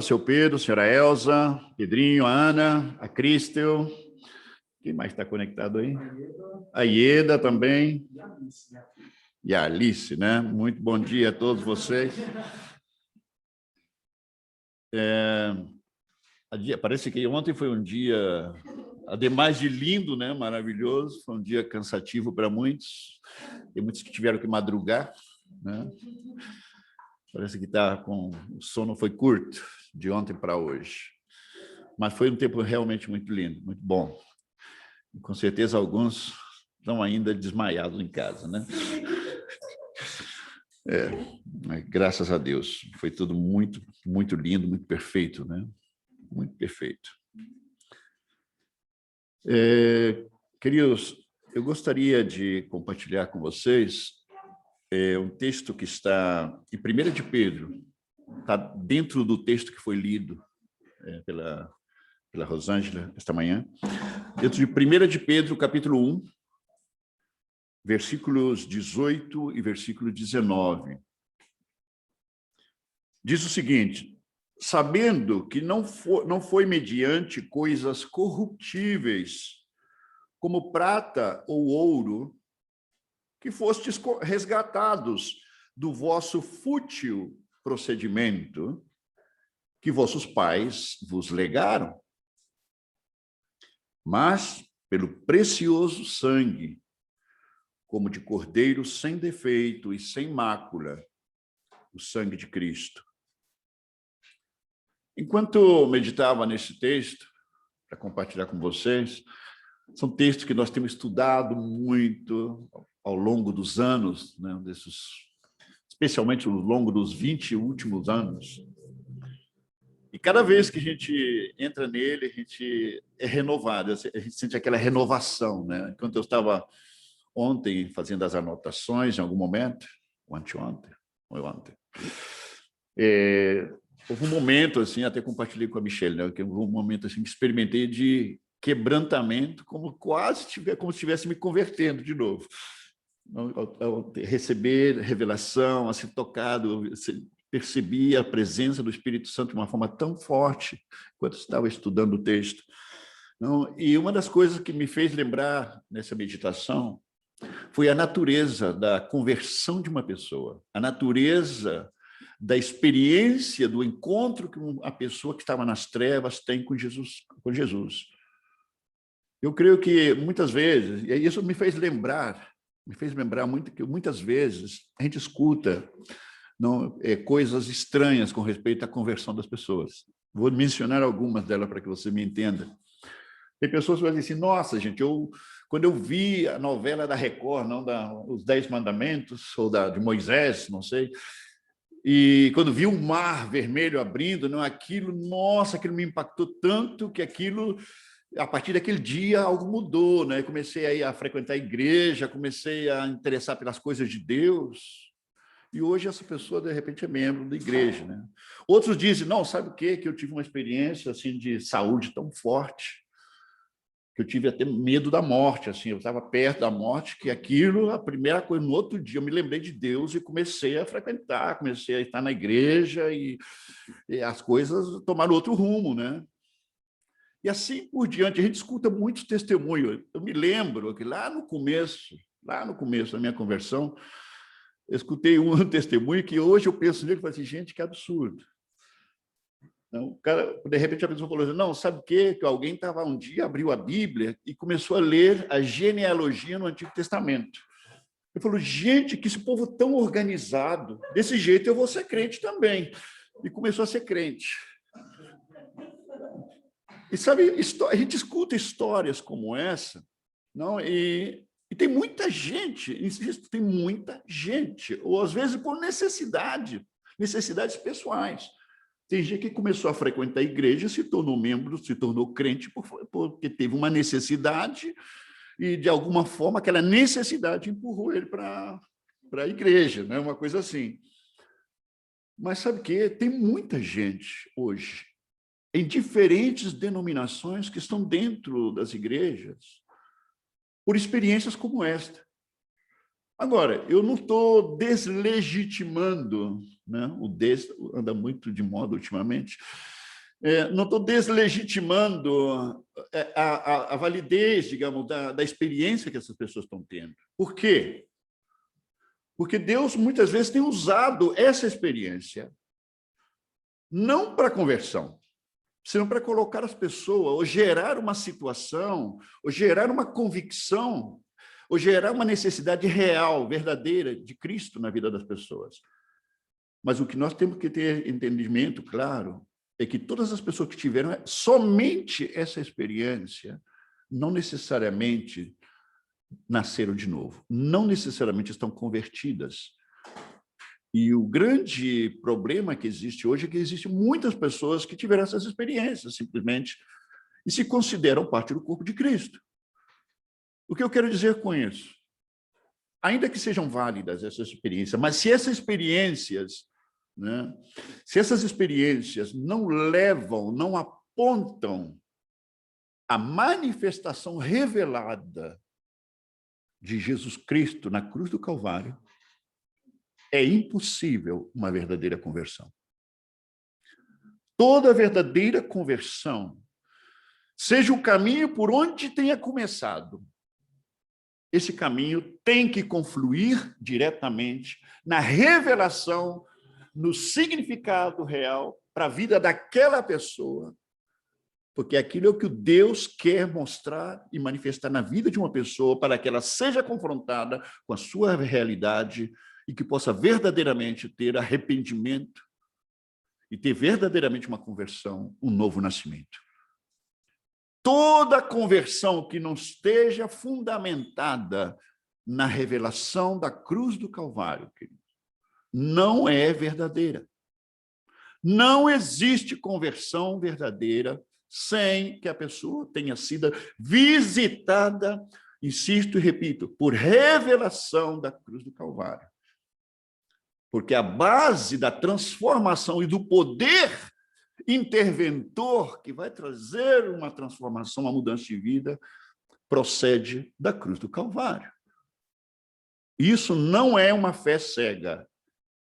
Seu Pedro, a senhora Elza, Pedrinho, a Ana, a Cristel. Quem mais está conectado aí? A Ieda também. E a Alice, né? Muito bom dia a todos vocês. Parece que ontem foi um dia, ademais de lindo, né? Maravilhoso, foi um dia cansativo para muitos. Tem muitos que tiveram que madrugar, né? Parece que o sono foi curto, de ontem para hoje. Mas foi um tempo realmente muito lindo, muito bom. E, com certeza, alguns estão ainda desmaiados em casa, né? Graças a Deus. Foi tudo muito, muito lindo, muito perfeito, né? Muito perfeito. Queridos, eu gostaria de compartilhar com vocês um texto que está em 1 de Pedro, está dentro do texto que foi lido pela Rosângela esta manhã, dentro de 1 de Pedro, capítulo 1, versículos 18 e versículo 19. Diz o seguinte: sabendo que não foi mediante coisas corruptíveis, como prata ou ouro, que fostes resgatados do vosso fútil procedimento que vossos pais vos legaram, mas pelo precioso sangue, como de cordeiro sem defeito e sem mácula, o sangue de Cristo. Enquanto meditava nesse texto, para compartilhar com vocês, são textos que nós temos estudado muito ao longo dos anos, né, especialmente ao longo dos 20 últimos anos. E cada vez que a gente entra nele, a gente é renovado, a gente sente aquela renovação, né? Enquanto eu estava ontem fazendo as anotações, em algum momento, anteontem, ou ontem, houve um momento, assim, até compartilhei com a Michelle, né, que houve um momento assim, que experimentei de quebrantamento, como se estivesse me convertendo de novo. Ao receber revelação, a ser tocado, percebi a presença do Espírito Santo de uma forma tão forte enquanto estava estudando o texto. E uma das coisas que me fez lembrar nessa meditação foi a natureza da conversão de uma pessoa, a natureza da experiência do encontro que a pessoa que estava nas trevas tem com Jesus. Eu creio que muitas vezes, e isso me fez lembrar muito que muitas vezes a gente escuta coisas estranhas com respeito à conversão das pessoas. Vou mencionar algumas delas para que você me entenda. Tem pessoas que vão dizer assim: nossa, gente, quando eu vi a novela da Record, os 10 Mandamentos, ou de Moisés, não sei, e quando vi o mar vermelho abrindo, aquilo me impactou tanto que a partir daquele dia, algo mudou, né? Comecei a frequentar a igreja, comecei a interessar pelas coisas de Deus, e hoje essa pessoa, de repente, é membro da igreja, né? Outros dizem: não, sabe o quê? Que eu tive uma experiência assim, de saúde tão forte, que eu tive até medo da morte, assim, eu estava perto da morte, que aquilo, a primeira coisa, no outro dia, eu me lembrei de Deus e comecei a frequentar, comecei a estar na igreja e as coisas tomaram outro rumo, né? E assim por diante, a gente escuta muitos testemunhos. Eu me lembro que lá no começo da minha conversão, eu escutei um testemunho que hoje eu penso nele e falo assim: gente, que absurdo. Não, de repente a pessoa falou assim: não, sabe o quê? Que alguém estava um dia, abriu a Bíblia e começou a ler a genealogia no Antigo Testamento. Eu falo: gente, que esse povo tão organizado, desse jeito eu vou ser crente também. E começou a ser crente. E sabe, a gente escuta histórias como essa, não? E tem muita gente, insisto, tem muita gente, ou às vezes por necessidades pessoais. Tem gente que começou a frequentar a igreja, se tornou membro, se tornou crente porque teve uma necessidade e, de alguma forma, aquela necessidade empurrou ele para a igreja, né? Uma coisa assim. Mas sabe o quê? Tem muita gente hoje, em diferentes denominações, que estão dentro das igrejas, por experiências como esta. Agora, eu não estou deslegitimando, né? Anda muito de moda ultimamente, não estou deslegitimando a validez, digamos, da experiência que essas pessoas estão tendo. Por quê? Porque Deus, muitas vezes, tem usado essa experiência não para conversão, senão para colocar as pessoas, ou gerar uma situação, ou gerar uma convicção, ou gerar uma necessidade real, verdadeira, de Cristo na vida das pessoas. Mas o que nós temos que ter entendimento, claro, é que todas as pessoas que tiveram somente essa experiência, não necessariamente nasceram de novo, não necessariamente estão convertidas. E o grande problema que existe hoje é que existem muitas pessoas que tiveram essas experiências, simplesmente, e se consideram parte do corpo de Cristo. O que eu quero dizer com isso? Ainda que sejam válidas essas experiências, mas se essas experiências, né, se essas experiências não levam, não apontam a manifestação revelada de Jesus Cristo na cruz do Calvário, é impossível uma verdadeira conversão. Toda verdadeira conversão, seja o caminho por onde tenha começado, esse caminho tem que confluir diretamente na revelação, no significado real para a vida daquela pessoa, porque aquilo é o que Deus quer mostrar e manifestar na vida de uma pessoa para que ela seja confrontada com a sua realidade e que possa verdadeiramente ter arrependimento e ter verdadeiramente uma conversão, um novo nascimento. Toda conversão que não esteja fundamentada na revelação da cruz do Calvário, querido, não é verdadeira. Não existe conversão verdadeira sem que a pessoa tenha sido visitada, insisto e repito, por revelação da cruz do Calvário. Porque a base da transformação e do poder interventor que vai trazer uma transformação, uma mudança de vida, procede da cruz do Calvário. Isso não é uma fé cega,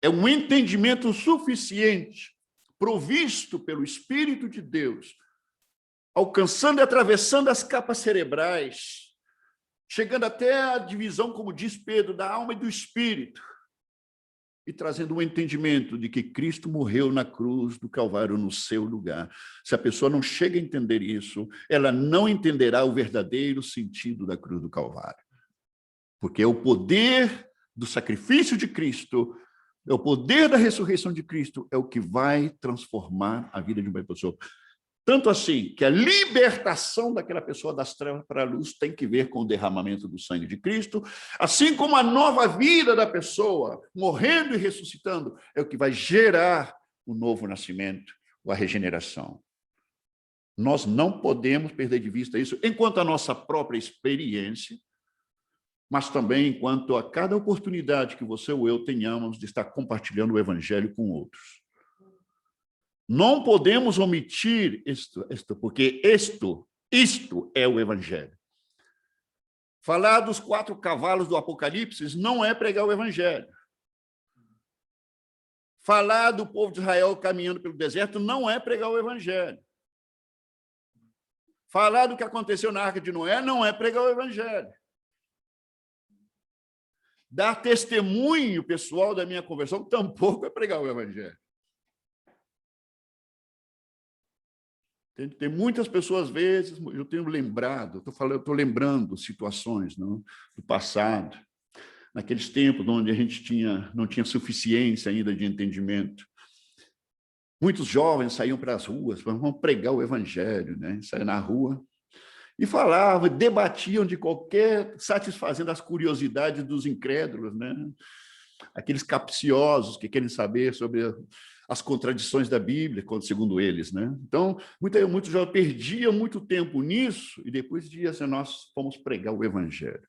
é um entendimento suficiente, provisto pelo Espírito de Deus, alcançando e atravessando as capas cerebrais, chegando até a divisão, como diz Pedro, da alma e do espírito, e trazendo um entendimento de que Cristo morreu na cruz do Calvário no seu lugar. Se a pessoa não chega a entender isso, ela não entenderá o verdadeiro sentido da cruz do Calvário. Porque é o poder do sacrifício de Cristo, é o poder da ressurreição de Cristo, é o que vai transformar a vida de uma pessoa. Tanto assim que a libertação daquela pessoa das trevas para a luz tem que ver com o derramamento do sangue de Cristo, assim como a nova vida da pessoa, morrendo e ressuscitando, é o que vai gerar o novo nascimento, a regeneração. Nós não podemos perder de vista isso, enquanto a nossa própria experiência, mas também enquanto a cada oportunidade que você ou eu tenhamos de estar compartilhando o evangelho com outros. Não podemos omitir isto, porque isto é o evangelho. Falar dos 4 cavalos do Apocalipse não é pregar o evangelho. Falar do povo de Israel caminhando pelo deserto não é pregar o evangelho. Falar do que aconteceu na Arca de Noé não é pregar o evangelho. Dar testemunho pessoal da minha conversão tampouco é pregar o evangelho. Tem muitas pessoas, às vezes, eu tenho lembrado, estou lembrando situações, não, do passado, naqueles tempos onde a gente não tinha suficiência ainda de entendimento. Muitos jovens saíam para as ruas, vamos pregar o evangelho, né? Saíam na rua e falavam, debatiam satisfazendo as curiosidades dos incrédulos, né? Aqueles capciosos que querem saber sobre as contradições da Bíblia, segundo eles, né? Então, muitos já perdiam muito tempo nisso e depois diziam assim, nós fomos pregar o evangelho.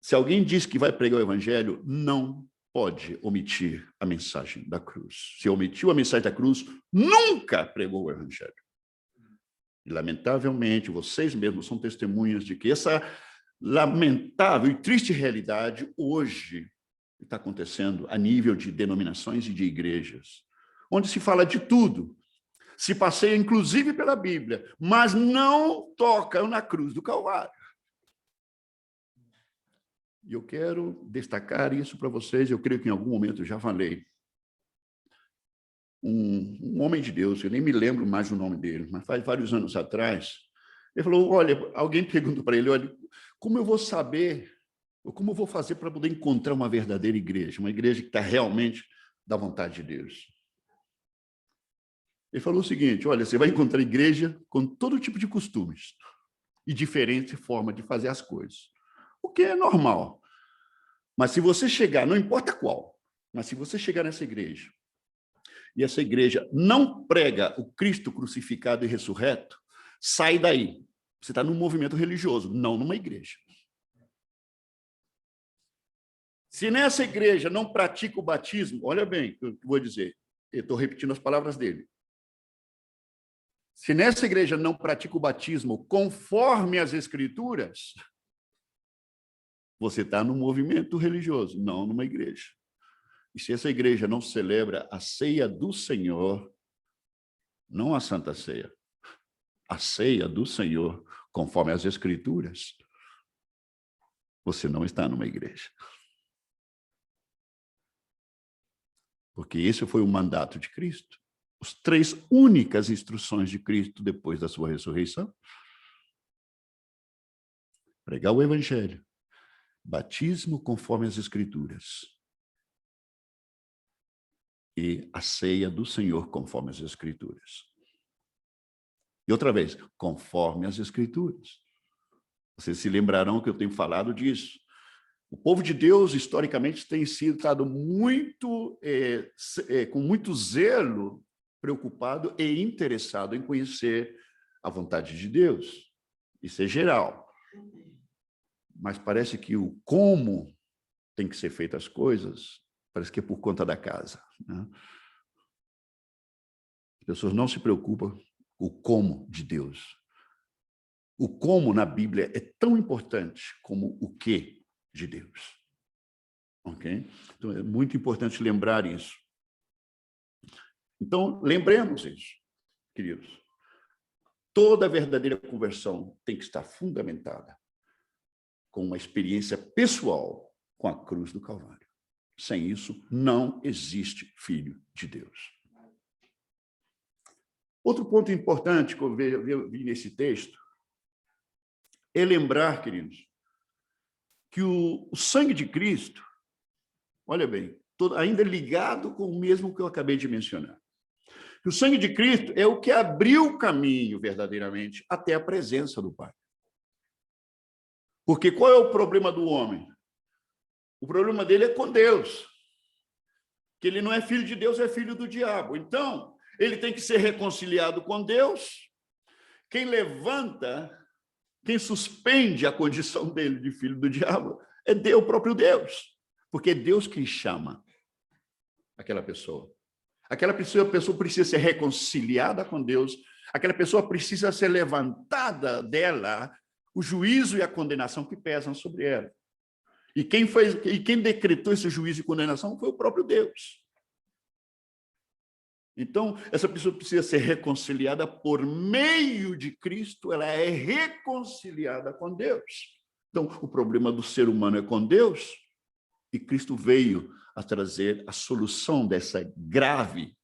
Se alguém diz que vai pregar o evangelho, não pode omitir a mensagem da cruz. Se omitiu a mensagem da cruz, nunca pregou o evangelho. E, lamentavelmente, vocês mesmos são testemunhas de que essa lamentável e triste realidade hoje está acontecendo a nível de denominações e de igrejas, onde se fala de tudo, se passeia inclusive pela Bíblia, mas não toca na cruz do Calvário. E eu quero destacar isso para vocês, eu creio que em algum momento eu já falei. Um homem de Deus, eu nem me lembro mais o nome dele, mas faz vários anos atrás, ele falou, olha, alguém perguntou para ele, olha, como eu vou saber, ou como eu vou fazer para poder encontrar uma verdadeira igreja, uma igreja que está realmente da vontade de Deus? Ele falou o seguinte, olha, você vai encontrar igreja com todo tipo de costumes e diferente forma de fazer as coisas, o que é normal. Mas se você chegar, não importa qual, mas se você chegar nessa igreja, e essa igreja não prega o Cristo crucificado e ressurreto, sai daí. Você está num movimento religioso, não numa igreja. Se nessa igreja não pratica o batismo, olha bem o que eu vou dizer, eu estou repetindo as palavras dele. Se nessa igreja não pratica o batismo conforme as Escrituras, você está num movimento religioso, não numa igreja. E se essa igreja não celebra a ceia do Senhor, não a Santa Ceia, a ceia do Senhor, conforme as Escrituras, você não está numa igreja. Porque esse foi o mandato de Cristo. As 3 únicas instruções de Cristo depois da sua ressurreição. Pregar o Evangelho. Batismo conforme as Escrituras. E a ceia do Senhor conforme as Escrituras. E outra vez, conforme as Escrituras. Vocês se lembrarão que eu tenho falado disso. O povo de Deus, historicamente, tem estado muito, com muito zelo, preocupado e interessado em conhecer a vontade de Deus. Isso é geral. Mas parece que o como tem que ser feitas as coisas, parece que é por conta da casa, né? As pessoas não se preocupam com o como de Deus. O como na Bíblia é tão importante como o que de Deus. Ok? Então, é muito importante lembrar isso. Então, lembremos isso, queridos. Toda verdadeira conversão tem que estar fundamentada com uma experiência pessoal com a cruz do Calvário. Sem isso, não existe filho de Deus. Outro ponto importante que eu vi nesse texto é lembrar, queridos, que o sangue de Cristo, olha bem, ainda ligado com o mesmo que eu acabei de mencionar, que o sangue de Cristo é o que abriu o caminho verdadeiramente até a presença do Pai. Porque qual é o problema do homem? O problema dele é com Deus. Que ele não é filho de Deus, é filho do diabo. Então, ele tem que ser reconciliado com Deus. Quem levanta, quem suspende a condição dele de filho do diabo é Deus, o próprio Deus. Porque é Deus quem chama aquela pessoa. Aquela pessoa precisa ser reconciliada com Deus, aquela pessoa precisa ser levantada dela o juízo e a condenação que pesam sobre ela. E quem decretou esse juízo e condenação foi o próprio Deus. Então, essa pessoa precisa ser reconciliada por meio de Cristo, ela é reconciliada com Deus. Então, o problema do ser humano é com Deus, e Cristo veio a trazer a solução dessa grave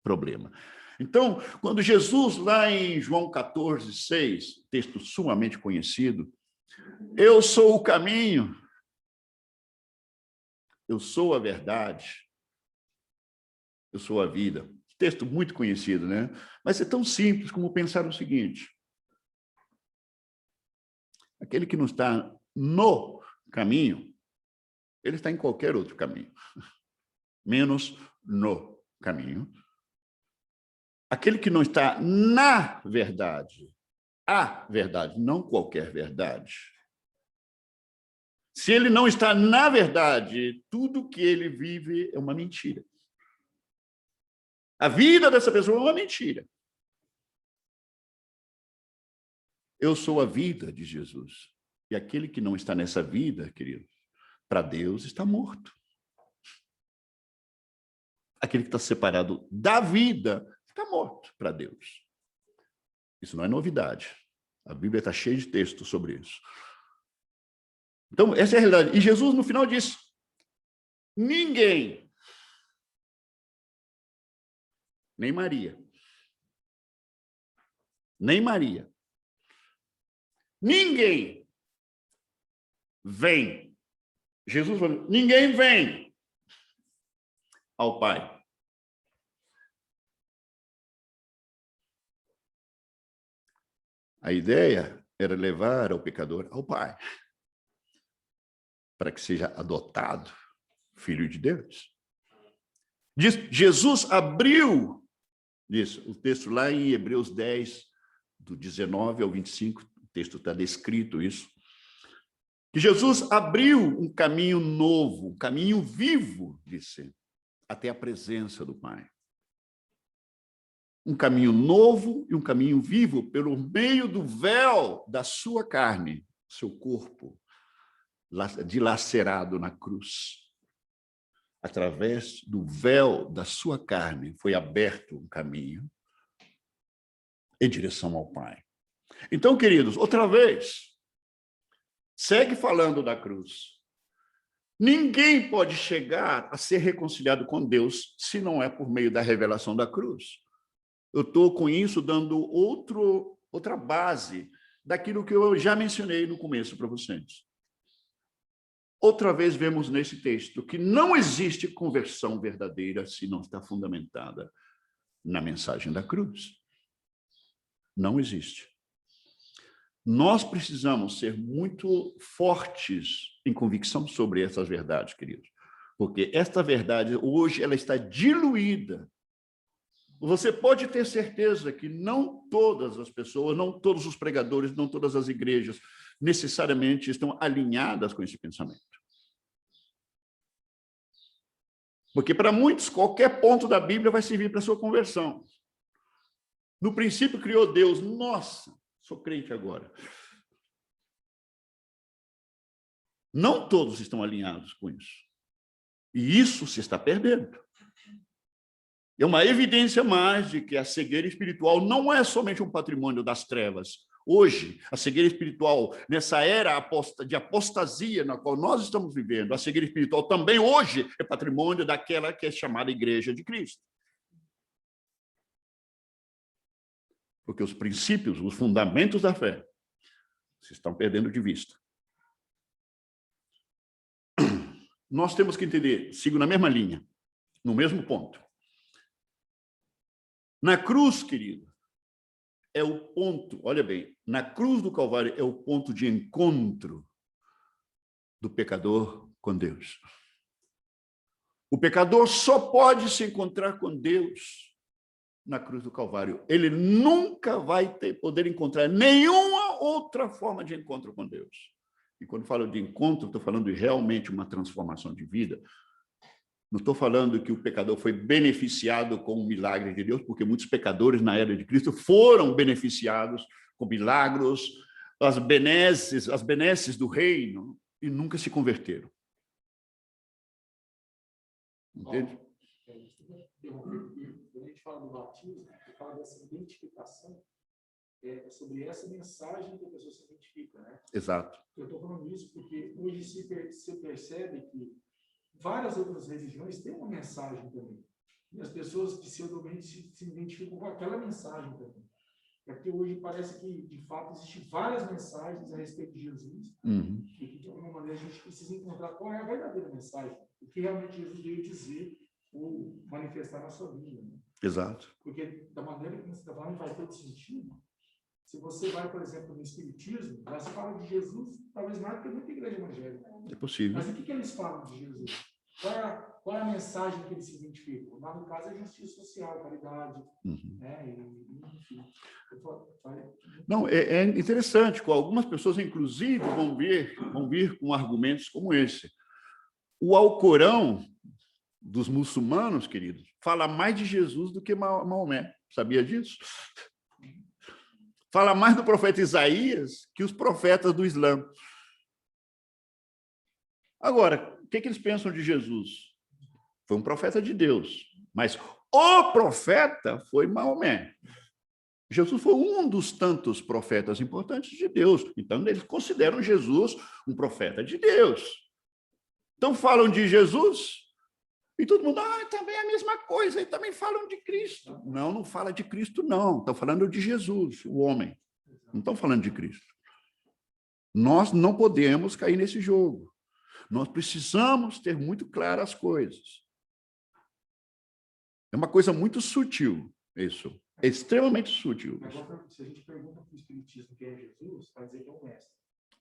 problema. Então, quando Jesus, lá em João 14:6, texto sumamente conhecido, eu sou o caminho, eu sou a verdade, eu sou a vida. Texto muito conhecido, né? Mas é tão simples como pensar o seguinte: aquele que não está no caminho, ele está em qualquer outro caminho, menos no caminho. Aquele que não está na verdade, a verdade, não qualquer verdade. Se ele não está na verdade, tudo que ele vive é uma mentira. A vida dessa pessoa é uma mentira. Eu sou a vida de Jesus. E aquele que não está nessa vida, querido, para Deus está morto. Aquele que está separado da vida está morto para Deus. Isso não é novidade. A Bíblia está cheia de textos sobre isso. Então, essa é a realidade. E Jesus, no final, disse: ninguém, nem Maria, ninguém vem. Jesus falou: ninguém vem ao Pai. A ideia era levar o pecador ao Pai, para que seja adotado filho de Deus. Diz, Jesus abriu, diz, o texto lá em Hebreus 10, do 19 ao 25, o texto está descrito isso, que Jesus abriu um caminho novo, um caminho vivo, disse, até a presença do Pai. Um caminho novo e um caminho vivo pelo meio do véu da sua carne, seu corpo, dilacerado na cruz. Através do véu da sua carne foi aberto um caminho em direção ao Pai. Então, queridos, outra vez, segue falando da cruz. Ninguém pode chegar a ser reconciliado com Deus se não é por meio da revelação da cruz. Eu estou com isso dando outra base daquilo que eu já mencionei no começo para vocês. Outra vez vemos nesse texto que não existe conversão verdadeira se não está fundamentada na mensagem da cruz. Não existe. Nós precisamos ser muito fortes em convicção sobre essas verdades, queridos. Porque esta verdade, hoje, ela está diluída. Você pode ter certeza que não todas as pessoas, não todos os pregadores, não todas as igrejas necessariamente estão alinhadas com esse pensamento. Porque para muitos, qualquer ponto da Bíblia vai servir para a sua conversão. No princípio criou Deus. Nossa, sou crente agora. Não todos estão alinhados com isso. E isso se está perdendo. É uma evidência mais de que a cegueira espiritual não é somente um patrimônio das trevas. Hoje, a cegueira espiritual, nessa era de apostasia na qual nós estamos vivendo, a cegueira espiritual também hoje é patrimônio daquela que é chamada Igreja de Cristo. Porque os princípios, os fundamentos da fé se estão perdendo de vista. Nós temos que entender, sigo na mesma linha, no mesmo ponto. Na cruz, querido, é o ponto, olha bem, na cruz do Calvário é o ponto de encontro do pecador com Deus. O pecador só pode se encontrar com Deus na cruz do Calvário. Ele nunca vai poder encontrar nenhuma outra forma de encontro com Deus. E quando falo de encontro, estou falando de realmente uma transformação de vida. Não estou falando que o pecador foi beneficiado com o milagre de Deus, porque muitos pecadores na era de Cristo foram beneficiados com milagros, as benesses do reino, e nunca se converteram. Entende? Quando a gente fala do batismo, a gente fala dessa identificação, sobre essa mensagem que a pessoa se identifica, né? Exato. Eu estou falando isso porque hoje se percebe que várias outras religiões têm uma mensagem também. E as pessoas pseudamente se identificam com aquela mensagem também. É porque hoje parece que, de fato, existem várias mensagens a respeito de Jesus. Uhum. E que, de alguma maneira, a gente precisa encontrar qual é a verdadeira mensagem. O que realmente Jesus veio dizer ou manifestar na sua vida. Né? Exato. Porque, da maneira que você está falando, faz todo sentido. Se você vai, por exemplo, no Espiritismo, lá se fala de Jesus, talvez mais do que muita igreja evangélica. É possível. Mas o que eles falam de Jesus? Qual é a mensagem que eles se identificam? Lá no caso é justiça social, caridade, uhum. né? Enfim. Não, é interessante, com algumas pessoas, inclusive, vão vir com argumentos como esse. O Alcorão dos muçulmanos, queridos, fala mais de Jesus do que Maomé. Sabia disso? fala mais do profeta Isaías que os profetas do Islã. Agora, o que eles pensam de Jesus? Foi um profeta de Deus, mas o profeta foi Maomé. Jesus foi um dos tantos profetas importantes de Deus. Então, eles consideram Jesus um profeta de Deus. Então, falam de Jesus e todo mundo, também é a mesma coisa, e também falam de Cristo. Não, não fala de Cristo, não. Estão falando de Jesus, o homem. Não estão falando de Cristo. Nós não podemos cair nesse jogo. Nós precisamos ter muito claras as coisas. É uma coisa muito sutil, isso. É extremamente sutil. Agora, se a gente pergunta para o Espiritismo quem é Jesus, vai dizer que é um mestre.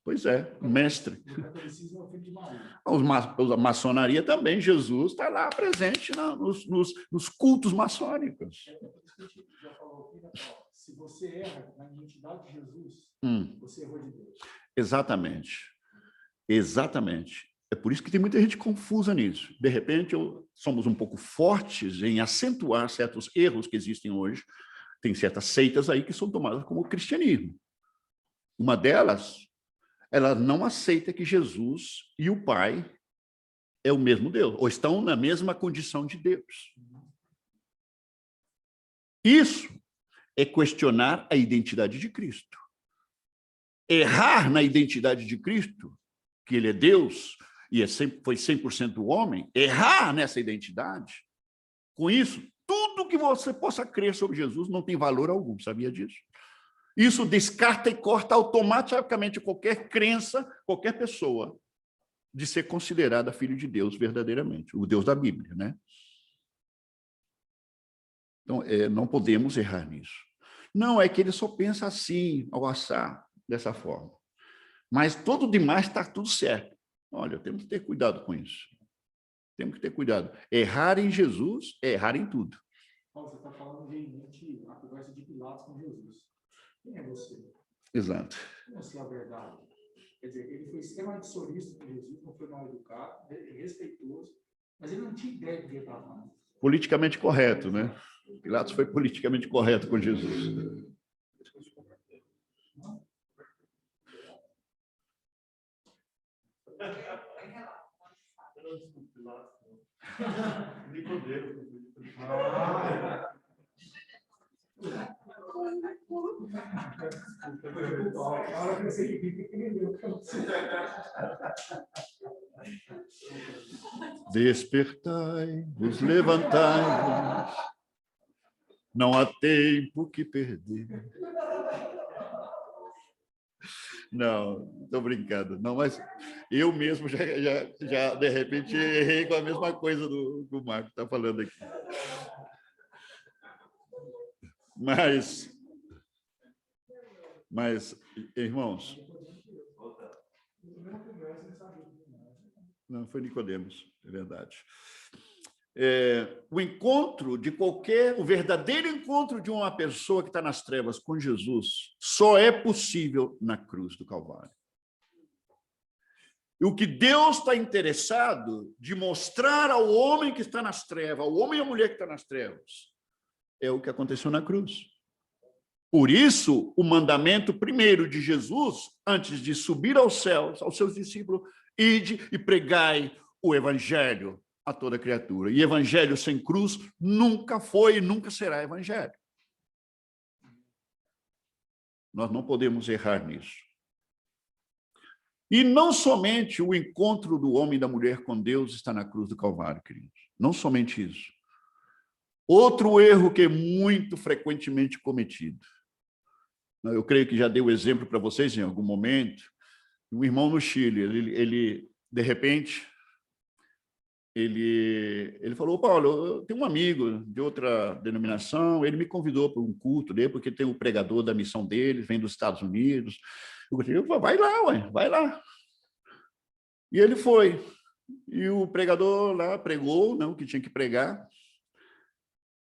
Pois é, mestre. O catolicismo é o filho de Maria. A maçonaria também, Jesus está lá presente nos cultos maçônicos. É por isso que a gente já falou aqui, né? Se você erra na identidade de Jesus, você errou de Deus. Exatamente. Exatamente. É por isso que tem muita gente confusa nisso. De repente, somos um pouco fortes em acentuar certos erros que existem hoje. Tem certas seitas aí que são tomadas como o cristianismo. Uma delas, ela não aceita que Jesus e o Pai é o mesmo Deus, ou estão na mesma condição de Deus. Isso é questionar a identidade de Cristo. Errar na identidade de Cristo, que ele é Deus e foi 100% homem, errar nessa identidade, com isso, tudo que você possa crer sobre Jesus não tem valor algum, sabia disso? Isso descarta e corta automaticamente qualquer crença, qualquer pessoa, de ser considerada filho de Deus verdadeiramente, o Deus da Bíblia, né? Então, não podemos errar nisso. Não, é que ele só pensa assim, ao assar, dessa forma. Mas todo demais está tudo certo. Olha, temos que ter cuidado com isso. Temos que ter cuidado. Errar em Jesus é errar em tudo. Você está falando veemente a conversa de Pilatos com Jesus. Quem é você? Exato. Quem é a sua verdade? Quer dizer, ele foi extremamente solícito com Jesus, não foi mal educado, respeitoso, mas ele não tinha ideia do que ele estava falando. Politicamente correto, né? Pilatos foi politicamente correto com Jesus. Despertai, vos levantai, não há tempo que perder. Não, estou brincando. Não, mas eu mesmo já de repente errei com a mesma coisa do Marco está falando aqui. Mas, irmãos, não foi Nicodemos, é verdade. O verdadeiro encontro de uma pessoa que está nas trevas com Jesus só é possível na cruz do Calvário. E o que Deus está interessado de mostrar ao homem que está nas trevas, ao homem e à mulher que está nas trevas, é o que aconteceu na cruz. Por isso, o mandamento primeiro de Jesus, antes de subir aos céus, aos seus discípulos, ide e pregai o evangelho a toda criatura. E evangelho sem cruz nunca foi e nunca será evangelho. Nós não podemos errar nisso. E não somente o encontro do homem e da mulher com Deus está na cruz do Calvário, queridos. Não somente isso. Outro erro que é muito frequentemente cometido. Eu creio que já dei o exemplo para vocês em algum momento. Um irmão no Chile, ele de repente, ele falou, Paulo, eu tenho um amigo de outra denominação, ele me convidou para um culto dele, porque tem o pregador da missão dele, vem dos Estados Unidos. Eu falei, vai lá, ué, vai lá. E ele foi. E o pregador lá pregou, não, que tinha que pregar.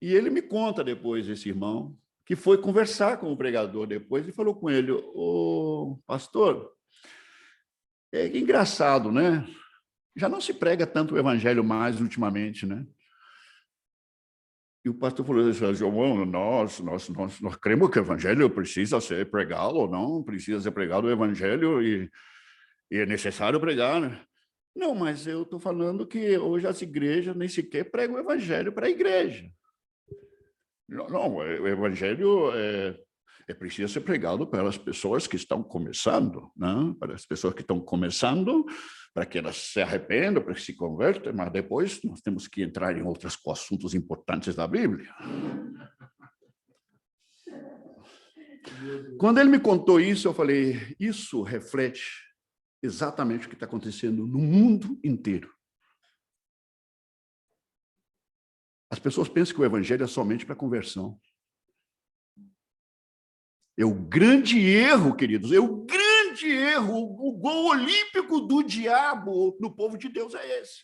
E ele me conta depois, esse irmão, que foi conversar com o pregador depois e falou com ele, ô pastor, é engraçado, né? Já não se prega tanto o evangelho mais ultimamente, né? E o pastor falou, João, nós cremos que o evangelho precisa ser pregado ou não, precisa ser pregado o evangelho e é necessário pregar, né? Não, mas eu estou falando que hoje as igrejas nem sequer pregam o evangelho para a igreja. Não, o evangelho precisa ser pregado pelas pessoas que estão começando, né? Para as pessoas que estão começando, para que elas se arrependam, para que se convertam, mas depois nós temos que entrar em outros assuntos importantes da Bíblia. Quando ele me contou isso, eu falei, isso reflete exatamente o que está acontecendo no mundo inteiro. As pessoas pensam que o evangelho é somente para conversão. É o grande erro, queridos, é o grande erro, o gol olímpico do diabo no povo de Deus é esse.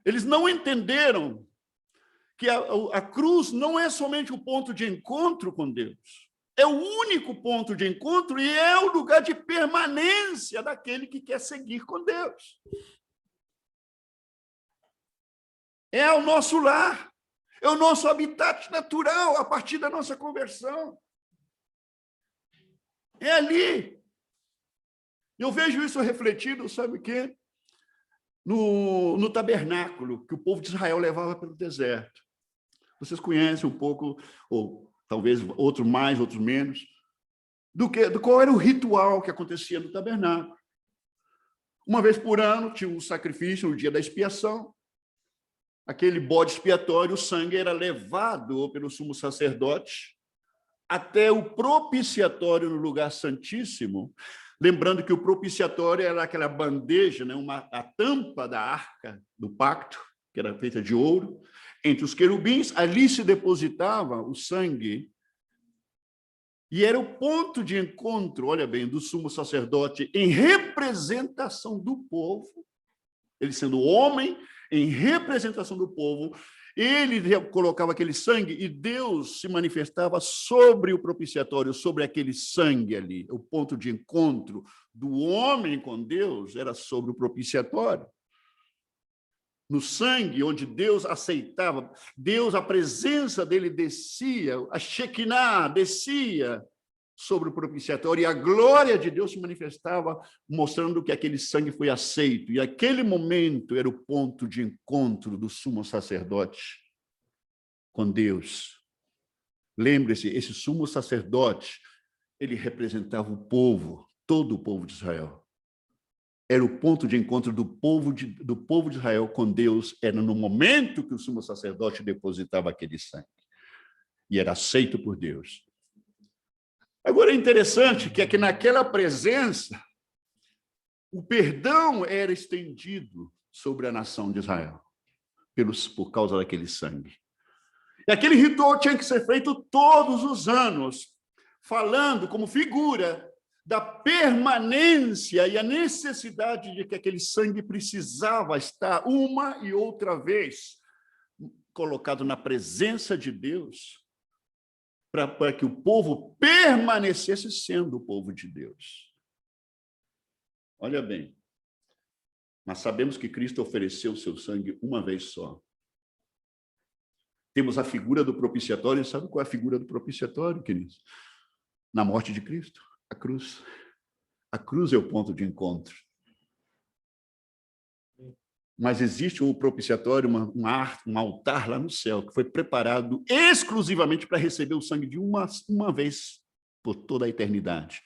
Eles não entenderam que a cruz não é somente o ponto de encontro com Deus, é o único ponto de encontro e é o lugar de permanência daquele que quer seguir com Deus. É o nosso lar, é o nosso habitat natural a partir da nossa conversão. É ali. Eu vejo isso refletido, sabe o quê? No tabernáculo que o povo de Israel levava pelo deserto. Vocês conhecem um pouco, ou talvez outros mais, outros menos, do qual era o ritual que acontecia no tabernáculo. Uma vez por ano tinha um sacrifício no dia da expiação. Aquele bode expiatório, o sangue era levado pelo sumo sacerdote até o propiciatório no lugar santíssimo, lembrando que o propiciatório era aquela bandeja, né, a tampa da arca do pacto, que era feita de ouro, entre os querubins, ali se depositava o sangue, e era o ponto de encontro, olha bem, do sumo sacerdote em representação do povo, ele sendo homem, em representação do povo, ele colocava aquele sangue e Deus se manifestava sobre o propiciatório, sobre aquele sangue ali. O ponto de encontro do homem com Deus era sobre o propiciatório. No sangue, onde Deus aceitava, Deus, a presença dele descia, a Shekinah descia sobre o propiciatório, e a glória de Deus se manifestava, mostrando que aquele sangue foi aceito. E aquele momento era o ponto de encontro do sumo sacerdote com Deus. Lembre-se, esse sumo sacerdote, ele representava o povo, todo o povo de Israel. Era o ponto de encontro do povo de Israel com Deus, era no momento que o sumo sacerdote depositava aquele sangue. E era aceito por Deus. Agora, é interessante que aqui naquela presença, o perdão era estendido sobre a nação de Israel, por causa daquele sangue. E aquele ritual tinha que ser feito todos os anos, falando como figura da permanência e a necessidade de que aquele sangue precisava estar uma e outra vez colocado na presença de Deus, para que o povo permanecesse sendo o povo de Deus. Olha bem, nós sabemos que Cristo ofereceu o seu sangue uma vez só. Temos a figura do propiciatório. Sabe qual é a figura do propiciatório, queridos? Na morte de Cristo, a cruz. A cruz é o ponto de encontro. Mas existe um propiciatório, um altar lá no céu, que foi preparado exclusivamente para receber o sangue de uma vez por toda a eternidade.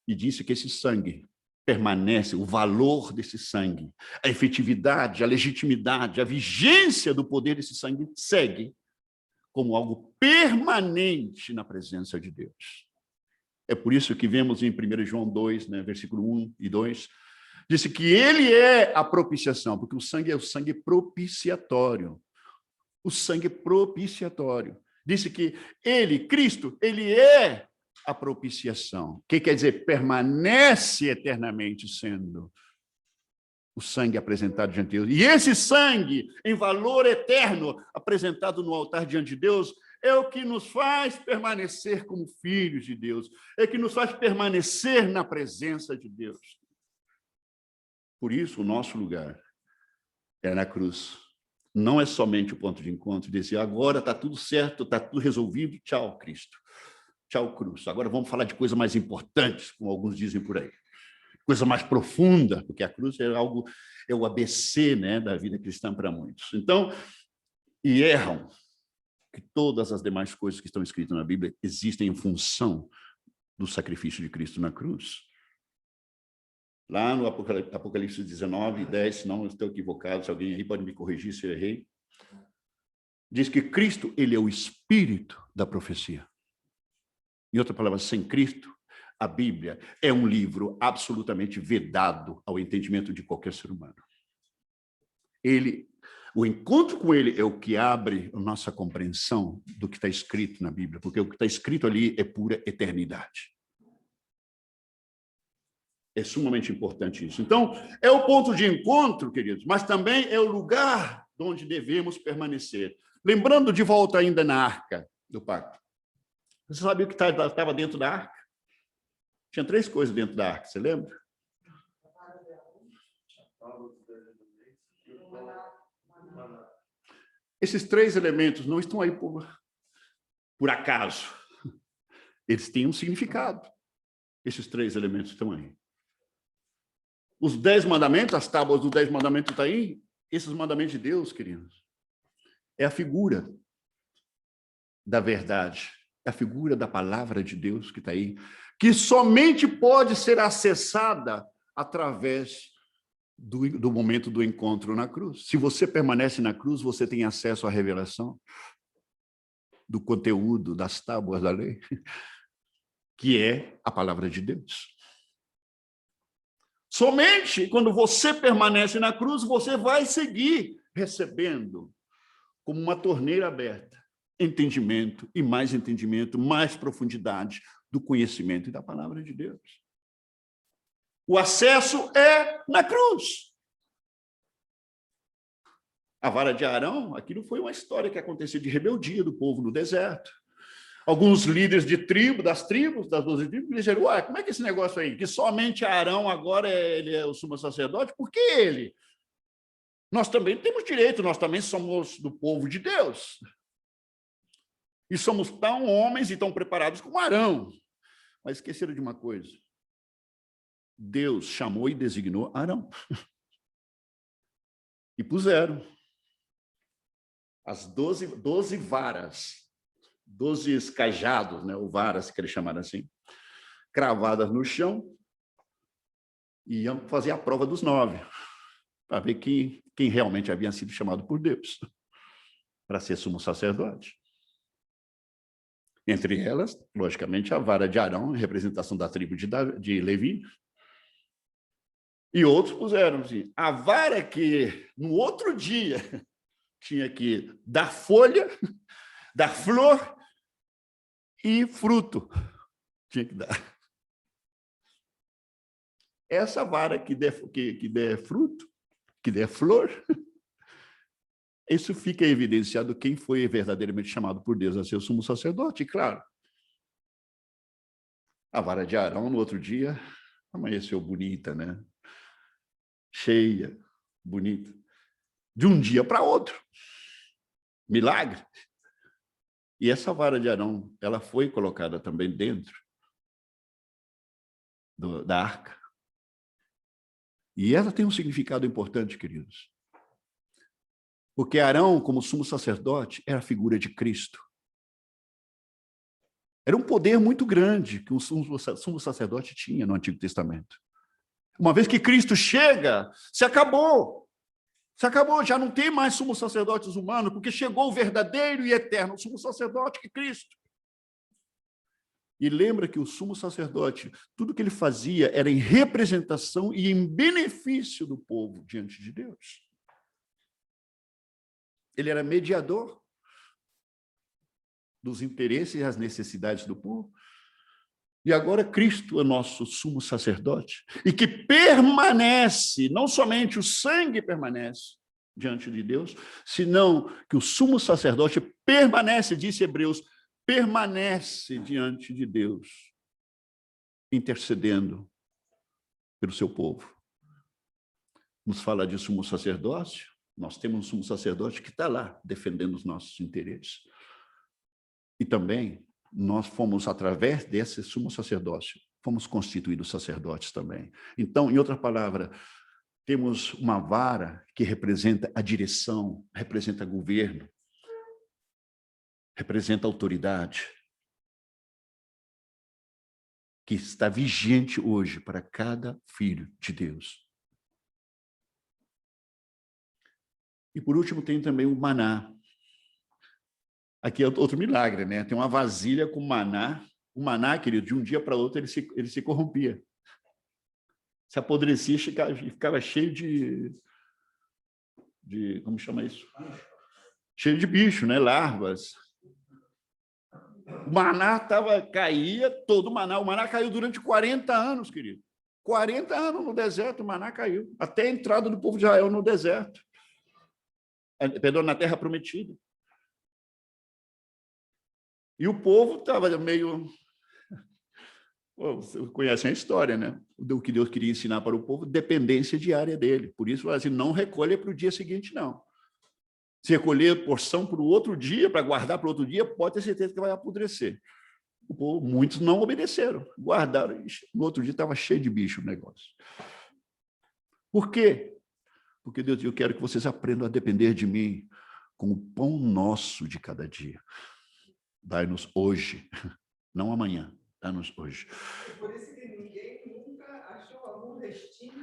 E disse que esse sangue permanece, o valor desse sangue, a efetividade, a legitimidade, a vigência do poder desse sangue segue como algo permanente na presença de Deus. É por isso que vemos em 1 João 2, né, versículo 1 e 2, disse que ele é a propiciação, porque o sangue é o sangue propiciatório. O sangue propiciatório. Disse que ele, Cristo, ele é a propiciação. O que quer dizer? Permanece eternamente sendo o sangue apresentado diante de Deus. E esse sangue, em valor eterno, apresentado no altar diante de Deus, é o que nos faz permanecer como filhos de Deus, é o que nos faz permanecer na presença de Deus. Por isso, o nosso lugar é na cruz. Não é somente o ponto de encontro, dizer agora está tudo certo, está tudo resolvido, tchau, Cristo. Tchau, cruz. Agora vamos falar de coisas mais importantes, como alguns dizem por aí. Coisa mais profunda, porque a cruz é o ABC, né, da vida cristã para muitos. Então, e erram que todas as demais coisas que estão escritas na Bíblia existem em função do sacrifício de Cristo na cruz. Lá no Apocalipse 19, 10, se não estou equivocado, se alguém aí pode me corrigir se eu errei, diz que Cristo, ele é o espírito da profecia. Em outras palavras, sem Cristo, a Bíblia é um livro absolutamente vedado ao entendimento de qualquer ser humano. O encontro com ele é o que abre a nossa compreensão do que está escrito na Bíblia, porque o que está escrito ali é pura eternidade. É sumamente importante isso. Então, é o ponto de encontro, queridos, mas também é o lugar onde devemos permanecer. Lembrando de volta ainda na arca do pacto. Você sabia o que estava dentro da arca? Tinha 3 coisas dentro da arca, você lembra? Esses 3 elementos não estão aí por acaso. Eles têm um significado. Esses 3 elementos estão aí. Os 10 mandamentos, as tábuas dos 10 mandamentos estão aí. Esses mandamentos de Deus, queridos, é a figura da verdade. É a figura da palavra de Deus que está aí, que somente pode ser acessada através do momento do encontro na cruz. Se você permanece na cruz, você tem acesso à revelação do conteúdo das tábuas da lei, que é a palavra de Deus. Somente quando você permanece na cruz, você vai seguir recebendo, como uma torneira aberta, entendimento e mais profundidade do conhecimento e da palavra de Deus. O acesso é na cruz. A vara de Arão, aquilo foi uma história que aconteceu de rebeldia do povo no deserto. Alguns líderes de das 12 tribos, disseram, ué, como é que é esse negócio aí? Que somente Arão agora ele é o sumo sacerdote? Por que ele? Nós também temos direito, nós também somos do povo de Deus. E somos tão homens e tão preparados como Arão. Mas esqueceram de uma coisa. Deus chamou e designou Arão. E puseram as 12 varas, 12 cajados, né, ou varas, que eles chamaram assim, cravadas no chão, e iam fazer a prova dos 9, para ver quem realmente havia sido chamado por Deus para ser sumo sacerdote. Entre elas, logicamente, a vara de Arão, em representação da tribo de Levi, e outros puseram assim, a vara que no outro dia tinha que dar folha, dar flor e fruto. Tinha que dar. Essa vara que der fruto, que der flor, isso fica evidenciado quem foi verdadeiramente chamado por Deus a ser o sumo sacerdote, claro. A vara de Arão, no outro dia, amanheceu bonita, né? Cheia, bonita. De um dia para outro. Milagre. E essa vara de Arão, ela foi colocada também dentro da arca. E ela tem um significado importante, queridos. Porque Arão, como sumo sacerdote, era a figura de Cristo. Era um poder muito grande que o sumo sacerdote tinha no Antigo Testamento. Uma vez que Cristo chega, se acabou. Se acabou, já não tem mais sumos sacerdotes humanos, porque chegou o verdadeiro e eterno sumo sacerdote que é Cristo. E lembra que o sumo sacerdote, tudo que ele fazia era em representação e em benefício do povo diante de Deus. Ele era mediador dos interesses e as necessidades do povo. E agora Cristo é nosso sumo sacerdote, e que permanece, não somente o sangue permanece diante de Deus, senão que o sumo sacerdote permanece, disse Hebreus, permanece diante de Deus, intercedendo pelo seu povo. Nos fala de sumo sacerdócio, Nós temos um sumo sacerdote que está lá defendendo os nossos interesses. E também nós fomos, através desse sumo sacerdócio, fomos constituídos sacerdotes também. Então, em outra palavra, temos uma vara que representa a direção, representa governo, representa autoridade, que está vigente hoje para cada filho de Deus. E, por último, tem também o maná. Aqui é outro milagre, né? Tem uma vasilha com maná. O maná, querido, de um dia para outro, ele se corrompia. Se apodrecia e ficava cheio de... Como chama isso? Cheio de bicho, né? Larvas. O maná caía, todo o maná caiu durante 40 anos, querido. 40 anos no deserto, o maná caiu. Até a entrada do povo de Israel no deserto. Perdão, na terra prometida. E o povo estava meio... Você conhece a história, né? O que Deus queria ensinar para o povo, dependência diária dele. Por isso, assim, não recolha para o dia seguinte, não. Se recolher porção para o outro dia, para guardar para o outro dia, pode ter certeza que vai apodrecer. O povo, muitos não obedeceram, guardaram. No outro dia estava cheio de bicho o negócio. Por quê? Porque Deus, eu quero que vocês aprendam a depender de mim com o pão nosso de cada dia. Dai-nos hoje, não amanhã, dai-nos hoje. Por isso que ninguém nunca achou algum restinho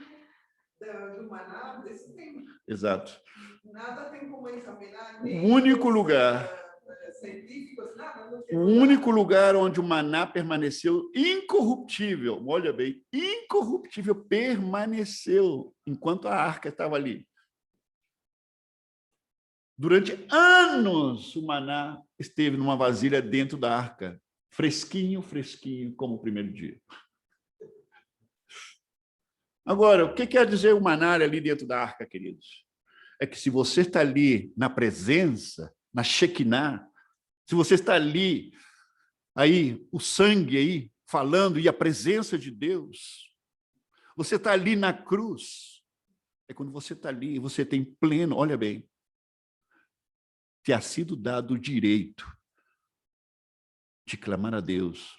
do maná desse tempo. Exato. Nada tem como examinar. O único lugar... O único lugar onde o maná permaneceu incorruptível, olha bem, incorruptível, permaneceu enquanto a arca estava ali. Durante anos, o maná esteve numa vasilha dentro da arca, fresquinho, fresquinho, como o primeiro dia. Agora, o que quer dizer o maná ali dentro da arca, queridos? É que se você está ali na presença, na Shekinah, se você está ali, aí, o sangue aí, falando, e a presença de Deus, você está ali na cruz, é quando você está ali, você tem pleno, olha bem, te ha sido dado o direito de clamar a Deus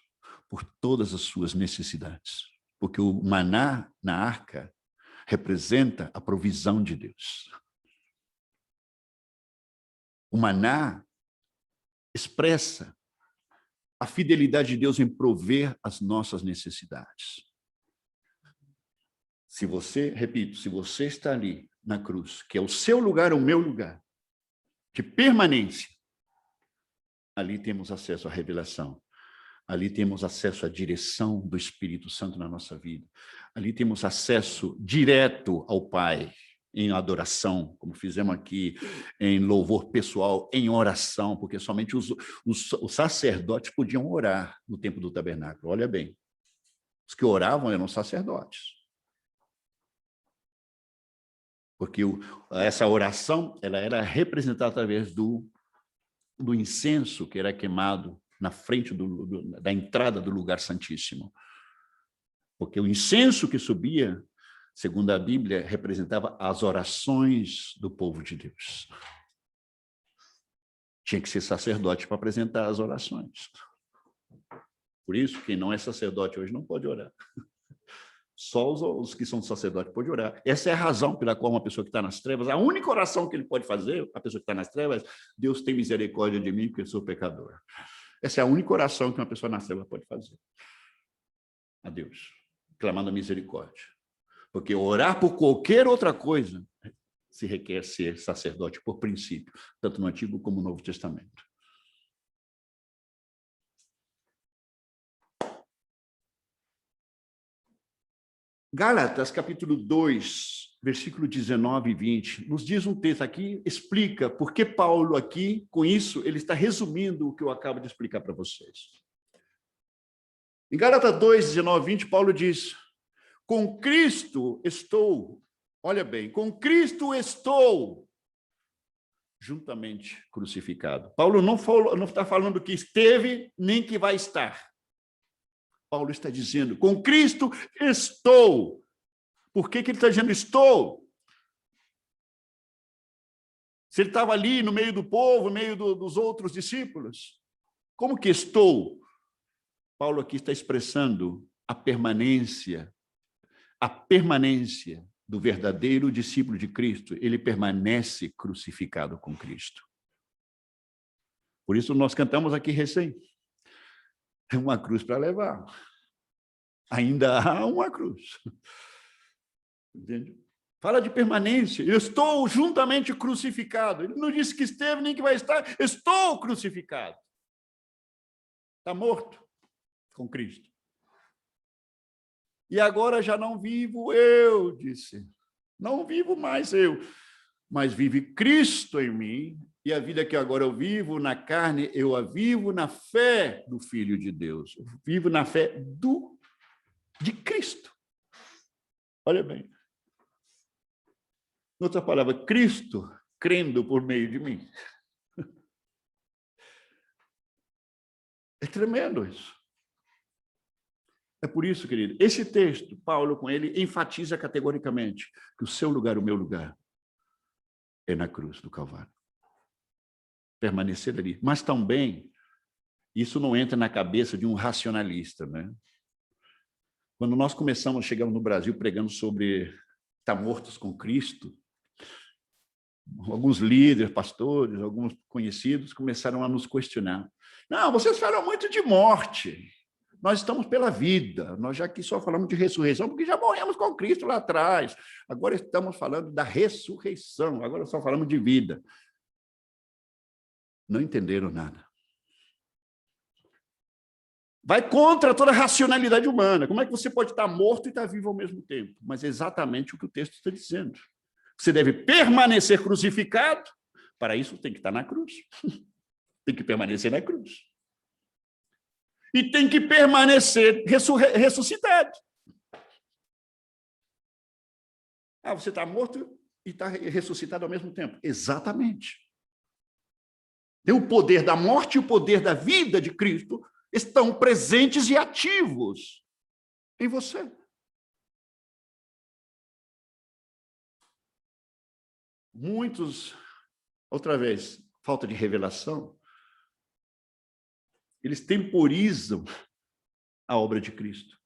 por todas as suas necessidades, porque o maná na arca representa a provisão de Deus. O maná expressa a fidelidade de Deus em prover as nossas necessidades. Se você, repito, se você está ali na cruz, que é o seu lugar, o meu lugar, de permanência, ali temos acesso à revelação, ali temos acesso à direção do Espírito Santo na nossa vida, ali temos acesso direto ao Pai, em adoração, como fizemos aqui, em louvor pessoal, em oração, porque somente os sacerdotes podiam orar no tempo do tabernáculo. Olha bem, os que oravam eram sacerdotes. Porque essa oração ela era representada através do incenso que era queimado na frente da entrada do lugar santíssimo. Porque o incenso que subia, segundo a Bíblia, representava as orações do povo de Deus. Tinha que ser sacerdote para apresentar as orações. Por isso, quem não é sacerdote hoje não pode orar. Só os que são sacerdotes podem orar. Essa é a razão pela qual uma pessoa que está nas trevas, a única oração que ele pode fazer, a pessoa que está nas trevas, Deus tem misericórdia de mim, porque eu sou pecador. Essa é a única oração que uma pessoa nas trevas pode fazer. A Deus, clamando a misericórdia. Porque orar por qualquer outra coisa se requer ser sacerdote por princípio, tanto no Antigo como no Novo Testamento. Gálatas, capítulo 2, versículo 19 e 20, nos diz um texto aqui, explica por que Paulo aqui, com isso, ele está resumindo o que eu acabo de explicar para vocês. Em Gálatas 2, 19 e 20, Paulo diz: com Cristo estou, olha bem, com Cristo estou juntamente crucificado. Paulo não está falando que esteve, nem que vai estar. Paulo está dizendo, com Cristo estou. Por que ele está dizendo estou? Se ele estava ali no meio do povo, no meio dos outros discípulos. Como que estou? Paulo aqui está expressando a permanência do verdadeiro discípulo de Cristo. Ele permanece crucificado com Cristo. Por isso nós cantamos aqui recém. É uma cruz para levar. Ainda há uma cruz. Entende? Fala de permanência. Eu estou juntamente crucificado. Ele não disse que esteve nem que vai estar. Estou crucificado. Está morto com Cristo. E agora já não vivo eu, disse. Não vivo mais eu, mas vive Cristo em mim. E a vida que agora eu vivo na carne, eu a vivo na fé do Filho de Deus. Eu vivo na fé de Cristo. Olha bem. Em outra palavra, Cristo crendo por meio de mim. É tremendo isso. É por isso, querido, esse texto, Paulo com ele, enfatiza categoricamente que o seu lugar, o meu lugar, é na cruz do Calvário. Permanecer ali. Mas também, isso não entra na cabeça de um racionalista, né? Quando nós chegamos no Brasil pregando sobre estar mortos com Cristo, alguns líderes, pastores, alguns conhecidos começaram a nos questionar. Não, vocês falam muito de morte. Nós estamos pela vida. Nós já aqui só falamos de ressurreição, porque já morremos com Cristo lá atrás. Agora estamos falando da ressurreição. Agora só falamos de vida. Não entenderam nada. Vai contra toda a racionalidade humana. Como é que você pode estar morto e estar vivo ao mesmo tempo? Mas é exatamente o que o texto está dizendo. Você deve permanecer crucificado. Para isso, tem que estar na cruz. Tem que permanecer na cruz. E tem que permanecer ressuscitado. Ah, você está morto e está ressuscitado ao mesmo tempo. Exatamente. Tem o poder da morte e o poder da vida de Cristo estão presentes e ativos em você. Muitos, outra vez, falta de revelação, eles temporizam a obra de Cristo.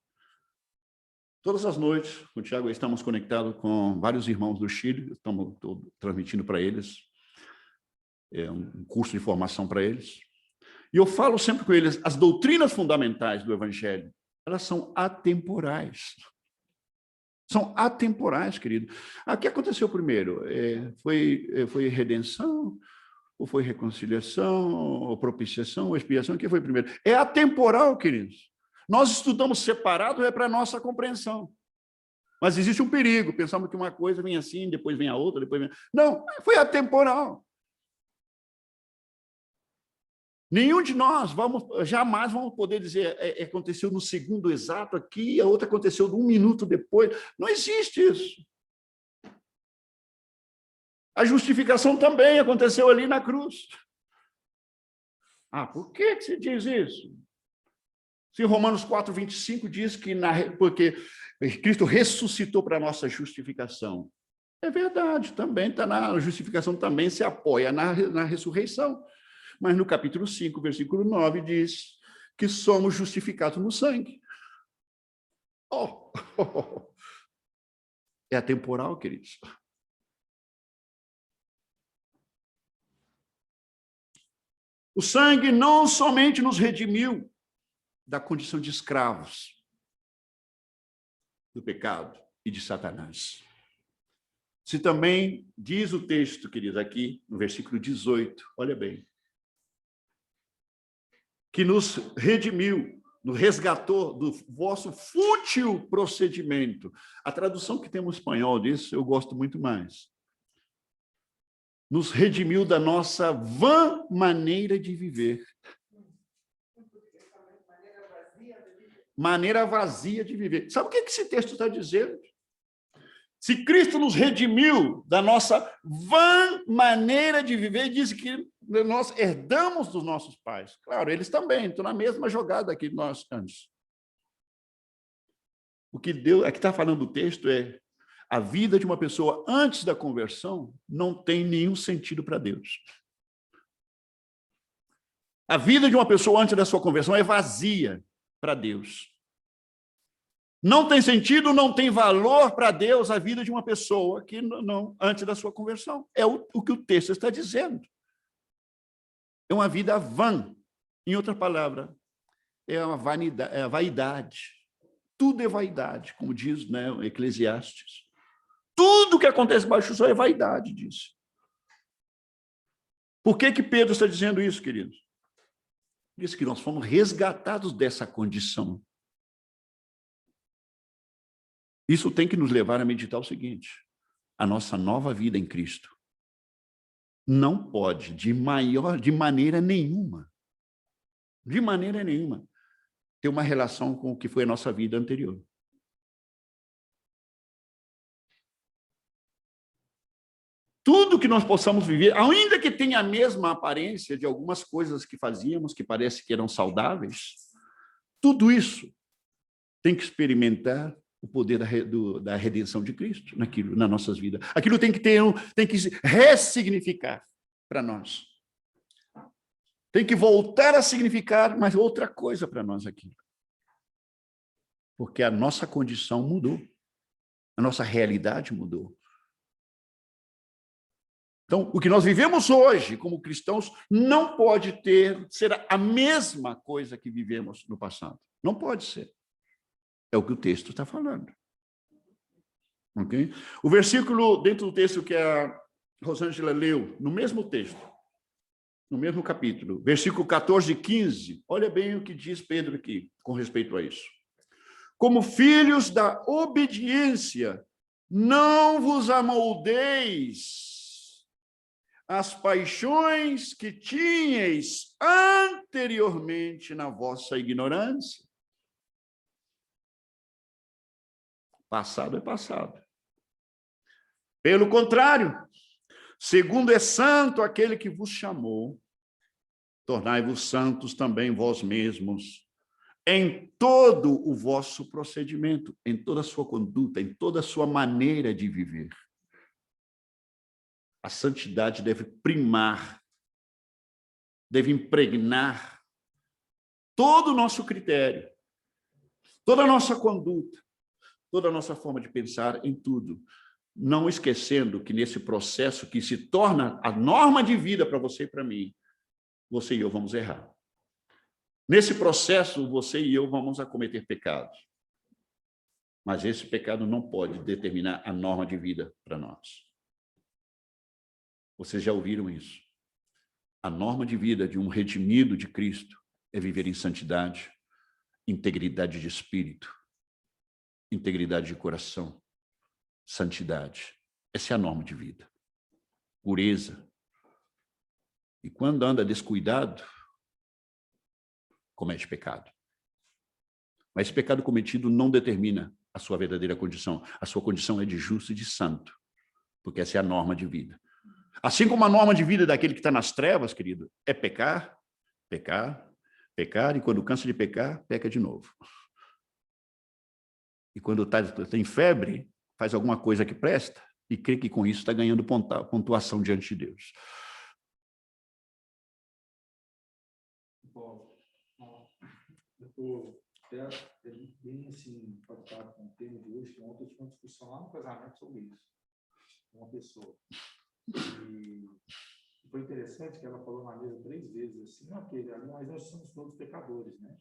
Todas as noites, com o Tiago, estamos conectados com vários irmãos do Chile, estamos transmitindo para eles, um curso de formação para eles. E eu falo sempre com eles, as doutrinas fundamentais do Evangelho, elas são atemporais. São atemporais, querido. O que aconteceu primeiro? Foi redenção, ou foi reconciliação, ou propiciação, ou expiação? O que foi primeiro? É atemporal, queridos. Nós estudamos separado, é para a nossa compreensão. Mas existe um perigo, pensamos que uma coisa vem assim, depois vem a outra, depois vem... Não, foi atemporal. Nenhum de nós jamais vamos poder dizer aconteceu no segundo exato aqui, a outra aconteceu 1 minuto depois. Não existe isso. A justificação também aconteceu ali na cruz. Ah, por que se diz isso? Se Romanos 4:25 diz que porque Cristo ressuscitou para a nossa justificação. É verdade, também está na justificação, também se apoia na ressurreição. Mas no capítulo 5, versículo 9, diz que somos justificados no sangue. É atemporal, queridos. O sangue não somente nos redimiu da condição de escravos do pecado e de Satanás. Se também diz o texto, queridos, aqui no versículo 18, olha bem, que nos redimiu, nos resgatou do vosso fútil procedimento. A tradução que tem no espanhol disso, eu gosto muito mais. Nos redimiu da nossa vã maneira de viver. Maneira vazia de viver. Sabe o que esse texto está dizendo? Se Cristo nos redimiu da nossa vã maneira de viver, diz que nós herdamos dos nossos pais. Claro, eles também estão na mesma jogada que nós antes. O que Deus, aqui está falando o texto, é a vida de uma pessoa antes da conversão não tem nenhum sentido para Deus. A vida de uma pessoa antes da sua conversão é vazia para Deus. Não tem sentido, não tem valor para Deus a vida de uma pessoa que não antes da sua conversão. É o que o texto está dizendo. É uma vida vã. Em outra palavra, é uma vanidade, é a vaidade. Tudo é vaidade, como diz, né, o Eclesiastes. Tudo que acontece baixo do sol é vaidade, diz. Por que Pedro está dizendo isso, queridos? Diz que nós fomos resgatados dessa condição. Isso tem que nos levar a meditar o seguinte: a nossa nova vida em Cristo não pode, de maneira nenhuma, ter uma relação com o que foi a nossa vida anterior. Tudo que nós possamos viver, ainda que tenha a mesma aparência de algumas coisas que fazíamos, que parece que eram saudáveis, tudo isso tem que experimentar o poder da redenção de Cristo naquilo, nas nossas vidas. Aquilo tem que se ressignificar para nós. Tem que voltar a significar mais outra coisa para nós aqui. Porque a nossa condição mudou. A nossa realidade mudou. Então, o que nós vivemos hoje como cristãos não pode ser a mesma coisa que vivemos no passado. Não pode ser. É o que o texto está falando. Okay? O versículo dentro do texto que a Rosângela leu, no mesmo texto, no mesmo capítulo, versículo 14 e 15, olha bem o que diz Pedro aqui com respeito a isso. Como filhos da obediência, não vos amoldeis as paixões que tinhais anteriormente na vossa ignorância. Passado é passado. Pelo contrário, segundo é santo aquele que vos chamou, tornai-vos santos também vós mesmos, em todo o vosso procedimento, em toda a sua conduta, em toda a sua maneira de viver. A santidade deve primar, deve impregnar todo o nosso critério, toda a nossa conduta, toda a nossa forma de pensar em tudo. Não esquecendo que nesse processo que se torna a norma de vida para você e para mim, você e eu vamos errar. Nesse processo, você e eu vamos cometer pecados. Mas esse pecado não pode determinar a norma de vida para nós. Vocês já ouviram isso? A norma de vida de um redimido de Cristo é viver em santidade, integridade de espírito, integridade de coração, santidade. Essa é a norma de vida. Pureza. E quando anda descuidado, comete pecado. Mas esse pecado cometido não determina a sua verdadeira condição. A sua condição é de justo e de santo, porque essa é a norma de vida. Assim como a norma de vida daquele que está nas trevas, querido, é pecar, pecar, pecar, e quando cansa de pecar, peca de novo. E quando tem febre, faz alguma coisa que presta e crê que com isso está ganhando pontuação diante de Deus. Bom, eu estou até bem assim, impactado com o tema de hoje, que ontem eu tive uma discussão lá no casamento sobre isso, com uma pessoa. E foi interessante que ela falou na mesa 3 vezes assim, não, mas nós somos todos pecadores, né?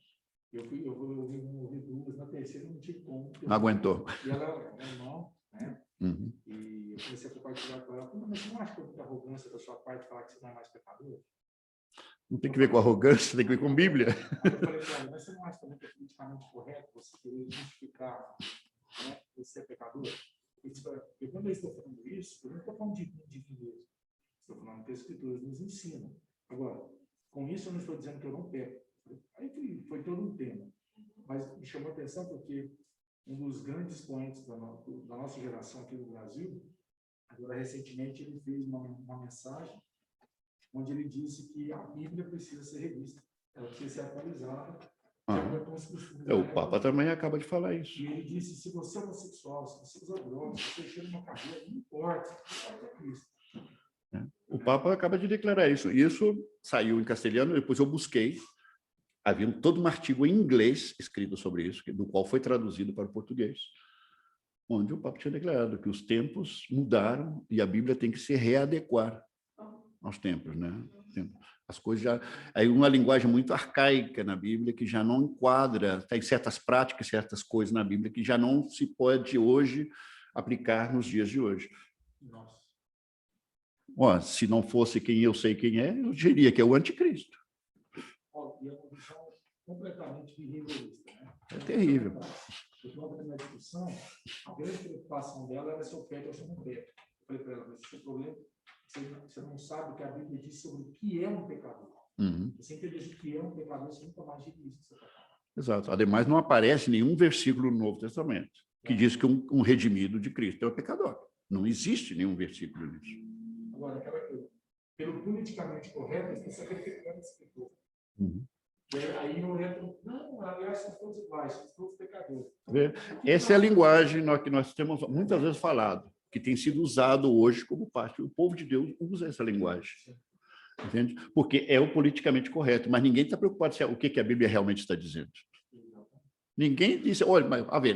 Eu ouvi 2, na terceira não tinha como. Não aguentou. E ela, meu irmão, né? Uhum. E eu comecei a compartilhar com ela, mas você não acha que é muita arrogância da sua parte falar que você não é mais pecador? Não tem que ver com arrogância, tem que ver com Bíblia. Aí eu falei para ela, mas você não acha também que é politicamente correto você querer justificar, né, você é pecador? Porque quando eu estou falando isso, eu não estou falando de viver. Estou falando que as escrituras nos ensinam. Agora, com isso eu não estou dizendo que eu não peco. Aí foi todo um tema. Mas me chamou a atenção porque um dos grandes expoentes da nossa geração aqui no Brasil, agora recentemente ele fez uma mensagem onde ele disse que a Bíblia precisa ser revista, ela precisa ser atualizada, O Papa também acaba de falar isso. E ele disse, se você é homossexual, se você usa drogas, se você cheira uma carreira, não importa é Cristo. O Papa acaba de declarar isso. Isso saiu em castelhano, depois eu busquei. Havia todo um artigo em inglês escrito sobre isso, do qual foi traduzido para o português, onde o Papa tinha declarado que os tempos mudaram e a Bíblia tem que se readequar aos tempos, né? As coisas já... Aí uma linguagem muito arcaica na Bíblia que já não enquadra, tem certas práticas, certas coisas na Bíblia que já não se pode hoje aplicar nos dias de hoje. Nossa. Se não fosse quem eu sei quem é, eu diria que é o anticristo. E é uma visão completamente rigorista, né? É terrível. Porque na discussão, a grande preocupação dela era se eu pego ou se eu não pego. Eu falei para ela, mas o seu problema você não sabe o que a Bíblia diz sobre o que é um pecador. Você entender o que é um pecador, você nunca mais diz isso que você está falando. Exato. Ademais, não aparece nenhum versículo no Novo Testamento que diz que um redimido de Cristo é um pecador. Não existe nenhum versículo nisso. Agora, aquela coisa, pelo politicamente correto, você está sacrificando a escritura. Aí não entra, não, aliás, são todos iguais, são todos pecadores. Essa é a linguagem que nós temos muitas vezes falado, que tem sido usado hoje como parte. O povo de Deus usa essa linguagem. Entende? Porque é o politicamente correto, mas ninguém está preocupado se o que a Bíblia realmente está dizendo. Ninguém disse, olha, mas, a ver.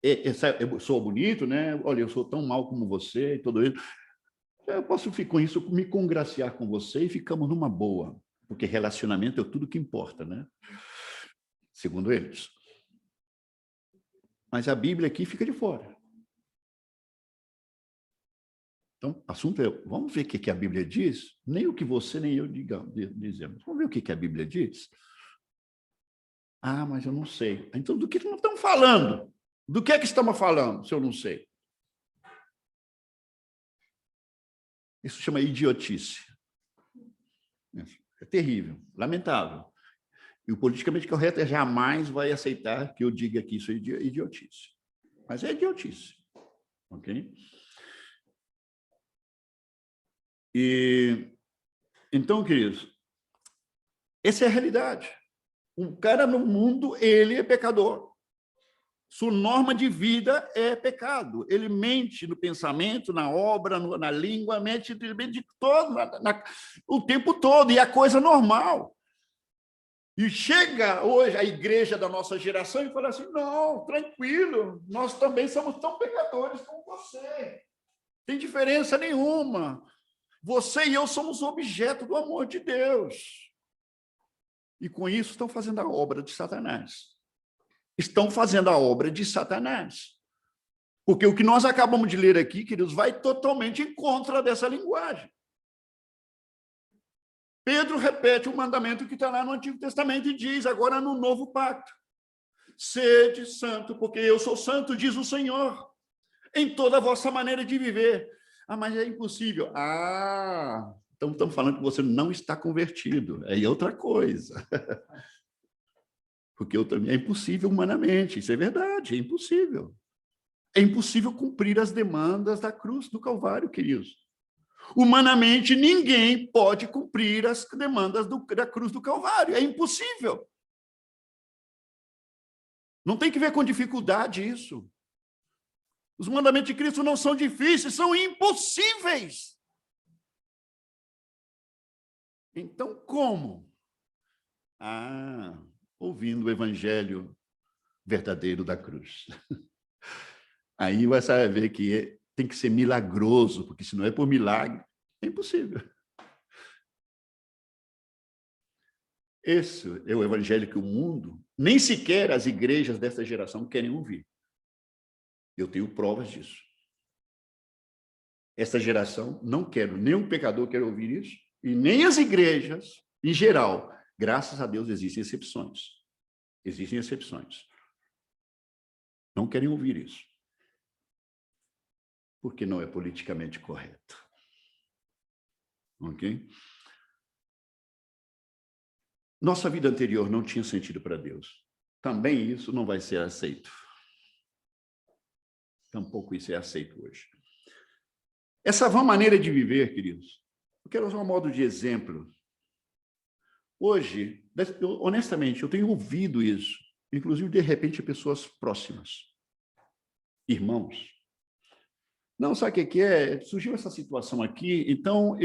Eu sou bonito, né? Olha, eu sou tão mal como você e tudo isso. Eu posso ficar com isso, me congraciar com você e ficamos numa boa, porque relacionamento é tudo que importa, né? Segundo eles. Mas a Bíblia aqui fica de fora. Então, o assunto é, vamos ver o que a Bíblia diz? Nem o que você nem eu dizemos. Vamos ver o que a Bíblia diz? Ah, mas eu não sei. Então, do que nós estamos falando? Do que é que estamos falando, se eu não sei? Isso chama idiotice. É terrível, lamentável. E o politicamente correto jamais vai aceitar que eu diga que isso é idiotice. Mas é idiotice. Ok? Então, queridos, essa é a realidade. Um cara no mundo, ele é pecador. Sua norma de vida é pecado. Ele mente no pensamento, na obra, na língua, mente de todo, o tempo todo, e é coisa normal. E chega hoje a igreja da nossa geração e fala assim, não, tranquilo, nós também somos tão pecadores como você. Tem diferença nenhuma. Você e eu somos objeto do amor de Deus. E com isso estão fazendo a obra de Satanás. Estão fazendo a obra de Satanás. Porque o que nós acabamos de ler aqui, queridos, vai totalmente em contra dessa linguagem. Pedro repete o mandamento que está lá no Antigo Testamento e diz, agora no Novo Pacto, sede santo, porque eu sou santo, diz o Senhor, em toda a vossa maneira de viver. Ah, mas é impossível. Ah, então estamos falando que você não está convertido. É outra coisa. Porque é impossível humanamente, isso é verdade, é impossível. É impossível cumprir as demandas da cruz do Calvário, queridos. Humanamente, ninguém pode cumprir as demandas da cruz do Calvário, é impossível. Não tem que ver com dificuldade isso. Os mandamentos de Cristo não são difíceis, são impossíveis. Então, como? Ouvindo o evangelho verdadeiro da cruz. Aí você vai ver que tem que ser milagroso, porque se não é por milagre, é impossível. Esse é o evangelho que o mundo, nem sequer as igrejas dessa geração querem ouvir. Eu tenho provas disso. Essa geração não quer, nenhum pecador quer ouvir isso, e nem as igrejas, em geral. Graças a Deus existem exceções. Existem exceções. Não querem ouvir isso. Porque não é politicamente correto. Ok? Nossa vida anterior não tinha sentido para Deus. Também isso não vai ser aceito. Tampouco isso é aceito hoje. Essa vã maneira de viver, queridos, eu quero usar um modo de exemplo. Hoje, honestamente, eu tenho ouvido isso, inclusive, de repente, pessoas próximas, irmãos. Não, sabe o que é? Surgiu essa situação aqui, então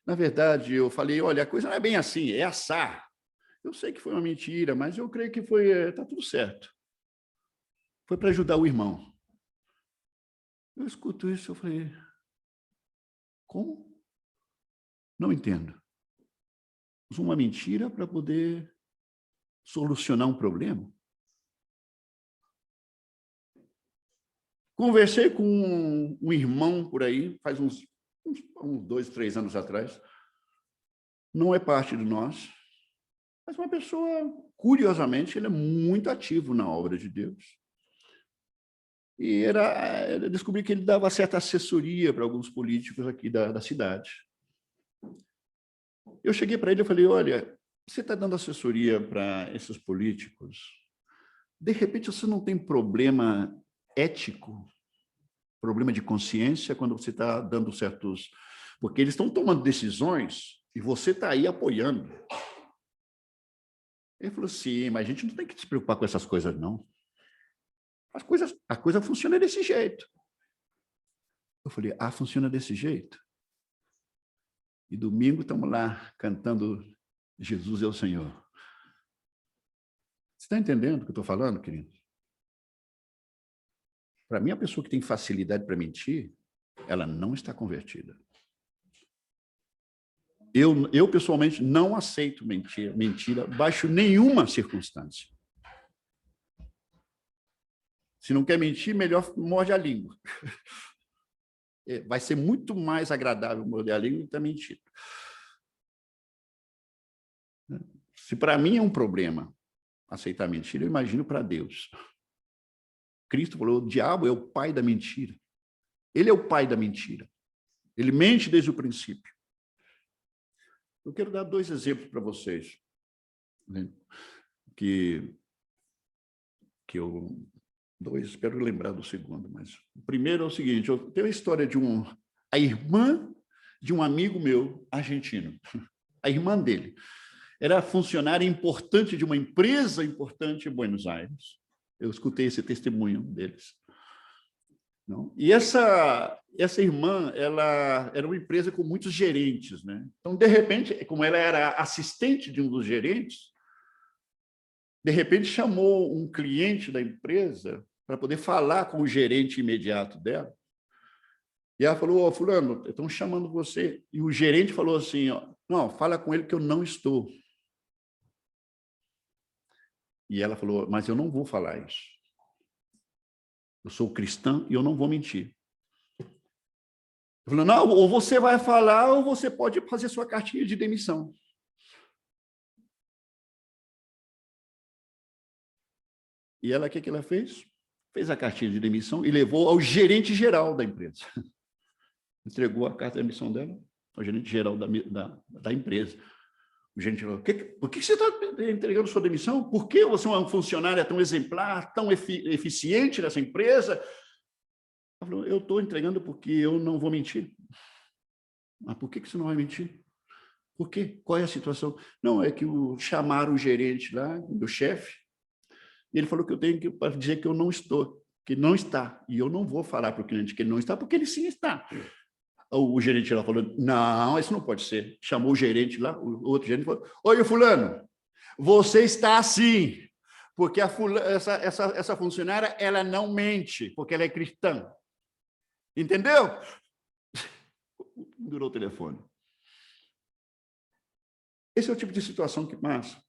na verdade, eu falei, olha, a coisa não é bem assim, é assar. Eu sei que foi uma mentira, mas eu creio que está tudo certo. Foi para ajudar o irmão. Eu escuto isso, eu falei, como? Não entendo. Usou uma mentira para poder solucionar um problema? Conversei com um irmão por aí, faz uns 2, 3 anos atrás. Não é parte de nós, mas uma pessoa, curiosamente, ele é muito ativo na obra de Deus. E eu descobri que ele dava certa assessoria para alguns políticos aqui da cidade. Eu cheguei para ele e falei, olha, você está dando assessoria para esses políticos? De repente, você não tem problema ético, problema de consciência quando você está dando certos... Porque eles estão tomando decisões e você está aí apoiando. Ele falou, sim, mas a gente não tem que se preocupar com essas coisas, não. A coisa funciona desse jeito. Eu falei, funciona desse jeito? E domingo estamos lá cantando Jesus é o Senhor. Você está entendendo o que eu estou falando, querido? Para mim, a pessoa que tem facilidade para mentir, ela não está convertida. Eu pessoalmente, não aceito mentira baixo nenhuma circunstância. Se não quer mentir, melhor morde a língua. Vai ser muito mais agradável morder a língua do que estar mentindo. Se para mim é um problema aceitar mentira, eu imagino para Deus. Cristo falou, o diabo é o pai da mentira. Ele é o pai da mentira. Ele mente desde o princípio. Eu quero dar 2 exemplos para vocês, né? Espero lembrar do segundo, mas o primeiro é o seguinte, eu tenho a história de a irmã de um amigo meu argentino, a irmã dele, era funcionária importante de uma empresa importante em Buenos Aires. Eu escutei esse testemunho deles. Não? E essa irmã, ela era uma empresa com muitos gerentes, né? Então, de repente, como ela era assistente de um dos gerentes, de repente chamou um cliente da empresa para poder falar com o gerente imediato dela. E ela falou, fulano, estão chamando você. E o gerente falou assim, não, fala com ele que eu não estou. E ela falou, mas eu não vou falar isso. Eu sou cristã e eu não vou mentir. Eu falei, não, ou você vai falar ou você pode fazer sua cartinha de demissão. E ela, o que ela fez? Fez a cartinha de demissão e levou ao gerente geral da empresa. Entregou a carta de demissão dela ao gerente geral da empresa. O gerente falou, por que você está entregando sua demissão? Por que você é uma funcionária tão exemplar, tão eficiente nessa empresa? Ela falou, eu estou entregando porque eu não vou mentir. Mas por que você não vai mentir? Por quê? Qual é a situação? Não, é que chamaram o gerente lá, meu chefe, e ele falou que eu tenho que dizer que eu não estou, que não está. E eu não vou falar para o cliente que ele não está, porque ele sim está. O gerente lá falou, não, isso não pode ser. Chamou o gerente lá, o outro gerente falou, oi, fulano, você está assim, porque essa funcionária, ela não mente, porque ela é cristã. Entendeu? Durou o telefone. Esse é o tipo de situação que passa.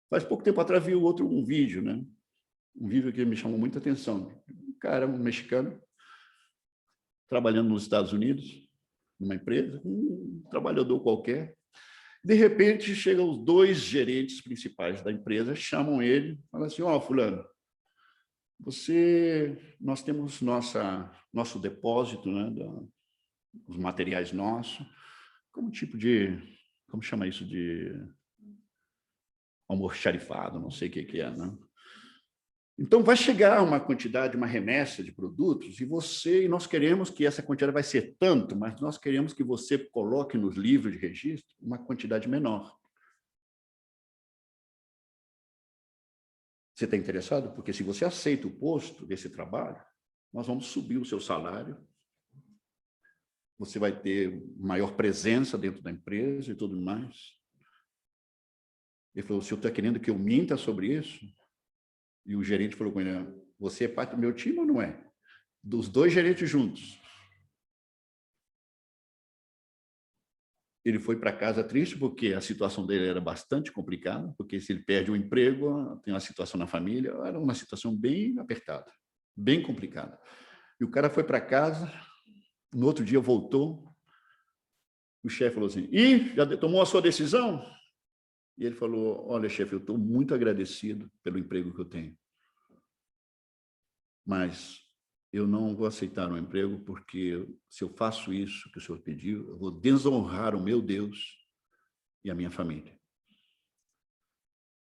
Faz pouco tempo atrás vi um vídeo, né? Um vídeo que me chamou muita atenção. Um cara, um mexicano, trabalhando nos Estados Unidos, numa empresa, um trabalhador qualquer. De repente, chegam os 2 gerentes principais da empresa, chamam ele, falam assim, fulano, nós temos nosso depósito, né, os materiais nossos, como tipo de, como chama isso, de almoxarifado, não sei o que é, né? Então, vai chegar uma quantidade, uma remessa de produtos, e nós queremos que essa quantidade vai ser tanto, mas nós queremos que você coloque nos livros de registro uma quantidade menor. Você está interessado? Porque se você aceita o posto desse trabalho, nós vamos subir o seu salário, você vai ter maior presença dentro da empresa e tudo mais. Ele falou, o senhor está querendo que eu minta sobre isso? E o gerente falou com ele, você é parte do meu time ou não é? Dos dois gerentes juntos. Ele foi para casa triste porque a situação dele era bastante complicada, porque se ele perde o emprego, tem uma situação na família, era uma situação bem apertada, bem complicada. E o cara foi para casa, no outro dia voltou, o chefe falou assim, e já tomou a sua decisão? E ele falou, olha, chefe, eu estou muito agradecido pelo emprego que eu tenho, mas eu não vou aceitar um emprego porque se eu faço isso que o senhor pediu, eu vou desonrar o meu Deus e a minha família.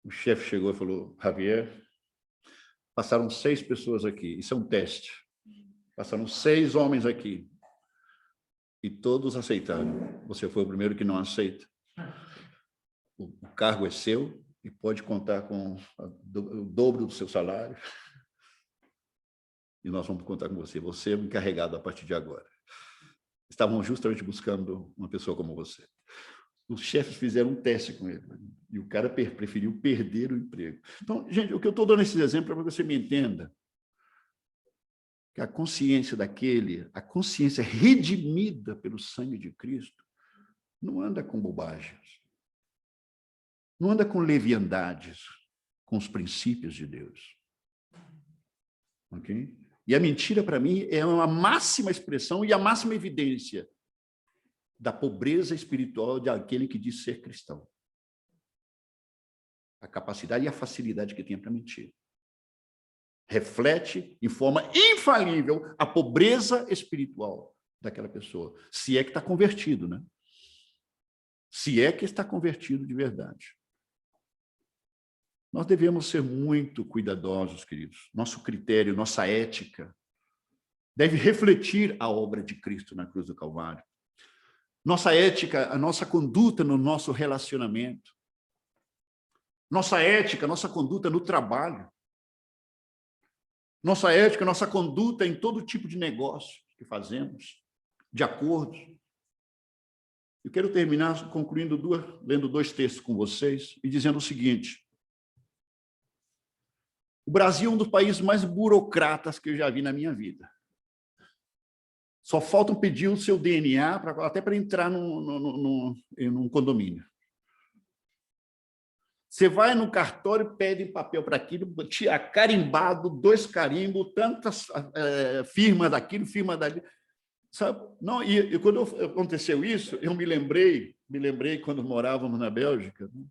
O chefe chegou e falou, Javier, passaram 6 pessoas aqui, isso é um teste. Passaram 6 homens aqui e todos aceitaram. Você foi o primeiro que não aceita. O cargo é seu e pode contar com o dobro do seu salário. E nós vamos contar com você. Você é o encarregado a partir de agora. Estavam justamente buscando uma pessoa como você. Os chefes fizeram um teste com ele e o cara preferiu perder o emprego. Então, gente, o que eu estou dando esses exemplos é para que você me entenda que a consciência daquele, a consciência redimida pelo sangue de Cristo, não anda com bobagens, não anda com leviandades, com os princípios de Deus. Ok? E a mentira, para mim, é uma máxima expressão e a máxima evidência da pobreza espiritual de aquele que diz ser cristão. A capacidade e a facilidade que tem para mentir. Reflete, em forma infalível, a pobreza espiritual daquela pessoa. Se é que está convertido, né? Se é que está convertido de verdade. Nós devemos ser muito cuidadosos, queridos. Nosso critério, nossa ética deve refletir a obra de Cristo na cruz do Calvário. Nossa ética, a nossa conduta no nosso relacionamento. Nossa ética, nossa conduta no trabalho. Nossa ética, nossa conduta em todo tipo de negócio que fazemos, de acordos. Eu quero terminar concluindo lendo 2 textos com vocês e dizendo o seguinte. O Brasil é um dos países mais burocratas que eu já vi na minha vida. Só faltam pedir o seu DNA até para entrar num condomínio. Você vai no cartório, pede papel para aquilo, carimbado, 2 carimbos, tantas firmas daquilo, firma dali. Sabe? Não, e quando aconteceu isso, eu me lembrei quando morávamos na Bélgica, né?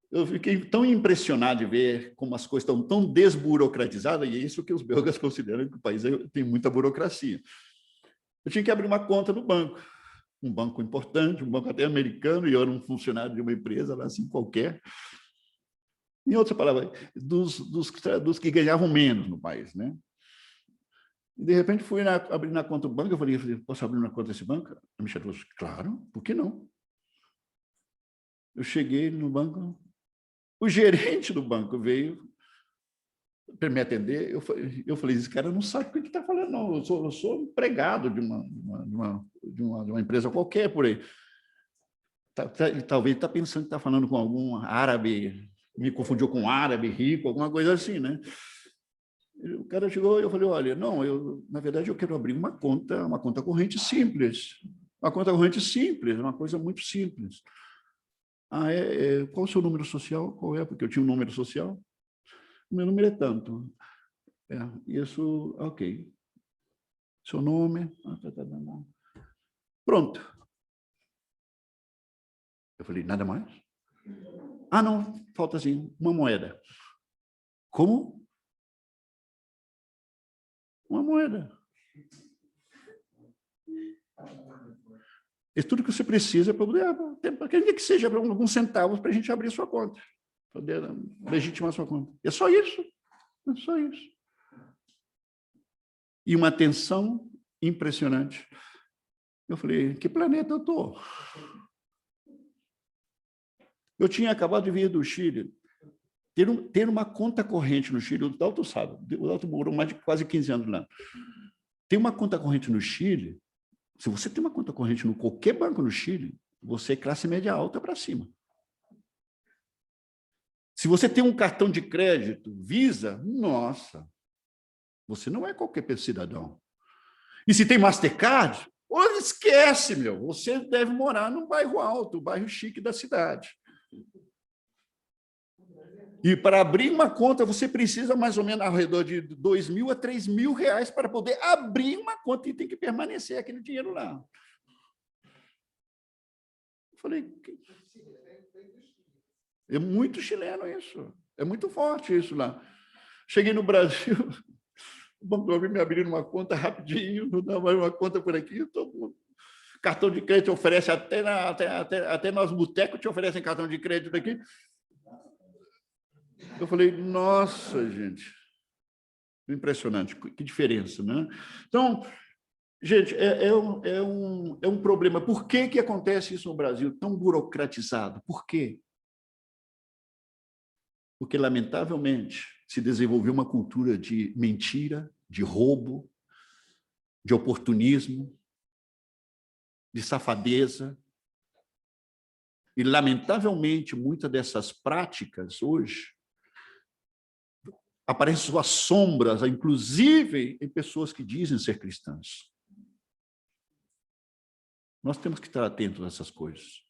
Eu fiquei tão impressionado de ver como as coisas estão tão desburocratizadas, e é isso que os belgas consideram que o país tem muita burocracia. Eu tinha que abrir uma conta no banco, um banco importante, um banco até americano, e eu era um funcionário de uma empresa lá assim qualquer. Em outras palavras, dos que ganhavam menos no país, né? E, de repente, fui abrir na conta do banco, eu falei, posso abrir na conta desse banco? A Michelle falou, claro, por que não? Eu cheguei no banco, o gerente do banco veio para me atender, eu falei, esse cara não sabe o que está falando, não, eu sou empregado de uma empresa qualquer por aí. Talvez está pensando que está falando com algum árabe, me confundiu com um árabe rico, alguma coisa assim, né? O cara chegou e eu falei, olha, não, na verdade eu quero abrir uma conta corrente simples. Uma conta corrente simples, uma coisa muito simples. Qual o seu número social? Qual é? Porque eu tinha um número social. O meu número é tanto. Isso, ok. Seu nome. Pronto. Eu falei, nada mais? Ah, não, falta assim, uma moeda. Como? Uma moeda. É tudo que você precisa para poder, que seja para alguns centavos para a gente abrir sua conta, poder legitimar sua conta. É só isso. É só isso. E uma atenção impressionante. Eu falei, que planeta eu estou? Eu tinha acabado de vir do Chile. ter uma conta corrente no Chile, o Dalton sabe, o Dalton morou mais de quase 15 anos lá. Ter uma conta corrente no Chile, se você tem uma conta corrente no qualquer banco no Chile, você é classe média alta para cima. Se você tem um cartão de crédito, Visa, nossa, você não é qualquer cidadão. E se tem Mastercard, esquece, meu, você deve morar num bairro alto, o bairro chique da cidade. E para abrir uma conta, você precisa mais ou menos ao redor de R$2.000 a R$3.000 para poder abrir uma conta e tem que permanecer aquele dinheiro lá. Eu falei, é muito chileno isso, é muito forte isso lá. Cheguei no Brasil, o Banco do Brasil me abriu uma conta rapidinho, não dá mais uma conta por aqui, cartão de crédito oferece até nos botecos te oferecem cartão de crédito aqui. Eu falei, nossa, gente, impressionante, que diferença, né? Então, gente, é um problema. Por que acontece isso no Brasil, tão burocratizado? Por quê? Porque, lamentavelmente, se desenvolveu uma cultura de mentira, de roubo, de oportunismo, de safadeza. E, lamentavelmente, muitas dessas práticas, hoje, aparecem suas sombras, inclusive em pessoas que dizem ser cristãs. Nós temos que estar atentos a essas coisas.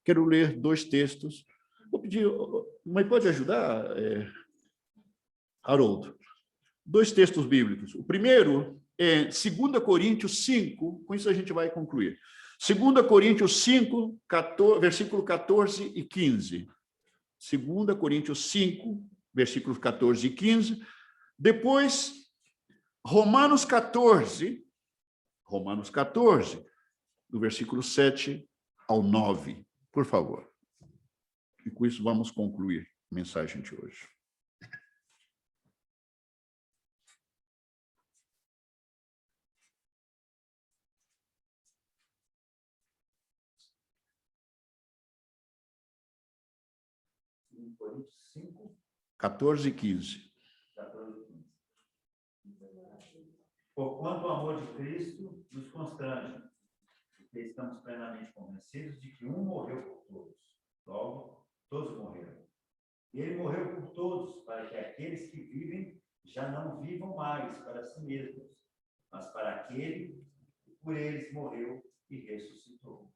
Quero ler 2 textos. Vou pedir, mas pode ajudar, Haroldo? 2 textos bíblicos. O primeiro é 2 Coríntios 5, com isso a gente vai concluir. 2 Coríntios 5, versículo 14 e 15. 2 Coríntios 5, versículos 14 e 15. Depois, Romanos 14, do versículo 7 ao 9. Por favor. E com isso vamos concluir a mensagem de hoje. Coríntios 5, 14 e 15. 14 e 15. Porquanto o amor de Cristo nos constrange, porque estamos plenamente convencidos de que um morreu por todos, logo todos morreram. E ele morreu por todos, para que aqueles que vivem já não vivam mais para si mesmos, mas para aquele que por eles morreu e ressuscitou.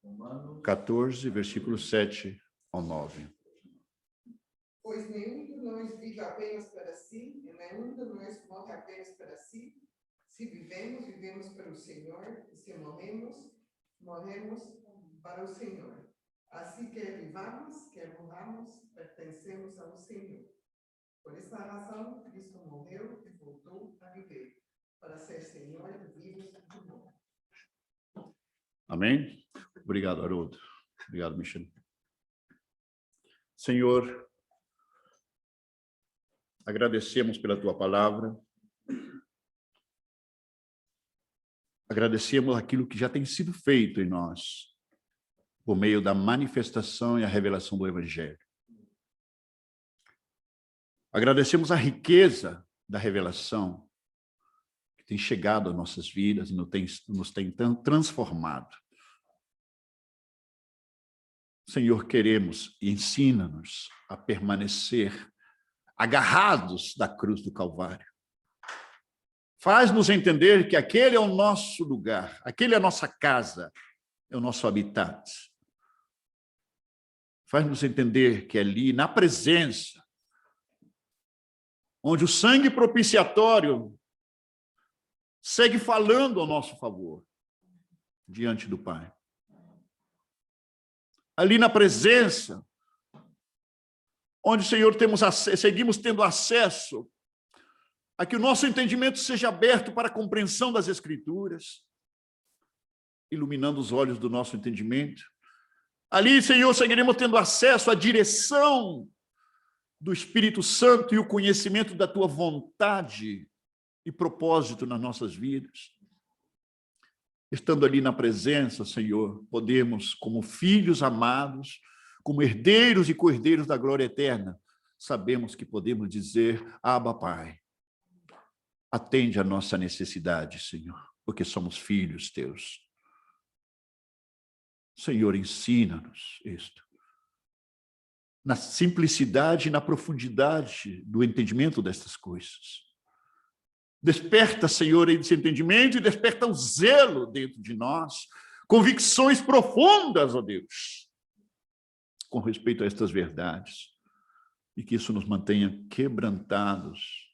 Romanos 14, versículo 7 ao 9. Pois nenhum de nós vive apenas para si, e nenhum de nós morre apenas para si. Se vivemos, vivemos para o Senhor, e se morremos, morremos para o Senhor. Assim, quer vivamos, quer morramos, pertencemos ao Senhor. Por essa razão, Cristo morreu e voltou a viver, para ser Senhor de vivos e de mortos. Amém? Obrigado, Haroldo. Obrigado, Michel. Senhor, agradecemos pela tua palavra. Agradecemos aquilo que já tem sido feito em nós, por meio da manifestação e a revelação do Evangelho. Agradecemos a riqueza da revelação que tem chegado às nossas vidas e nos tem transformado. Senhor, queremos e ensina-nos a permanecer agarrados da cruz do Calvário. Faz-nos entender que aquele é o nosso lugar, aquele é a nossa casa, é o nosso habitat. Faz-nos entender que ali, na presença, onde o sangue propiciatório segue falando ao nosso favor, diante do Pai. Ali na presença, onde, Senhor, seguimos tendo acesso a que o nosso entendimento seja aberto para a compreensão das Escrituras, iluminando os olhos do nosso entendimento. Ali, Senhor, seguiremos tendo acesso à direção do Espírito Santo e o conhecimento da Tua vontade e propósito nas nossas vidas. Estando ali na presença, Senhor, podemos, como filhos amados, como herdeiros e co-herdeiros da glória eterna, sabemos que podemos dizer: Abba, Pai, atende a nossa necessidade, Senhor, porque somos filhos teus. Senhor, ensina-nos isto. Na simplicidade e na profundidade do entendimento destas coisas. Desperta, Senhor, esse entendimento e desperta o zelo dentro de nós, convicções profundas, ó Deus, com respeito a estas verdades, e que isso nos mantenha quebrantados,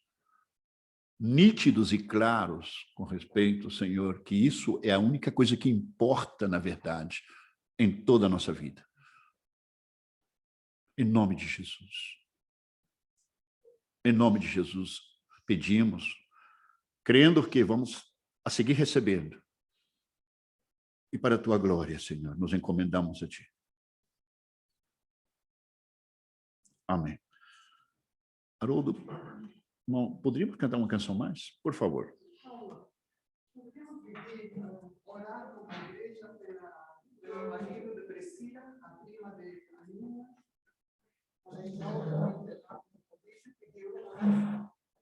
nítidos e claros com respeito, Senhor, que isso é a única coisa que importa, na verdade, em toda a nossa vida. Em nome de Jesus. Em nome de Jesus, pedimos, crendo que vamos a seguir recebendo. E para a tua glória, Senhor, nos encomendamos a ti. Amém. Haroldo, não, poderíamos cantar uma canção mais? Por favor. Podemos pedir, orar com a igreja pelo marido de Priscila, a prima de Aninha.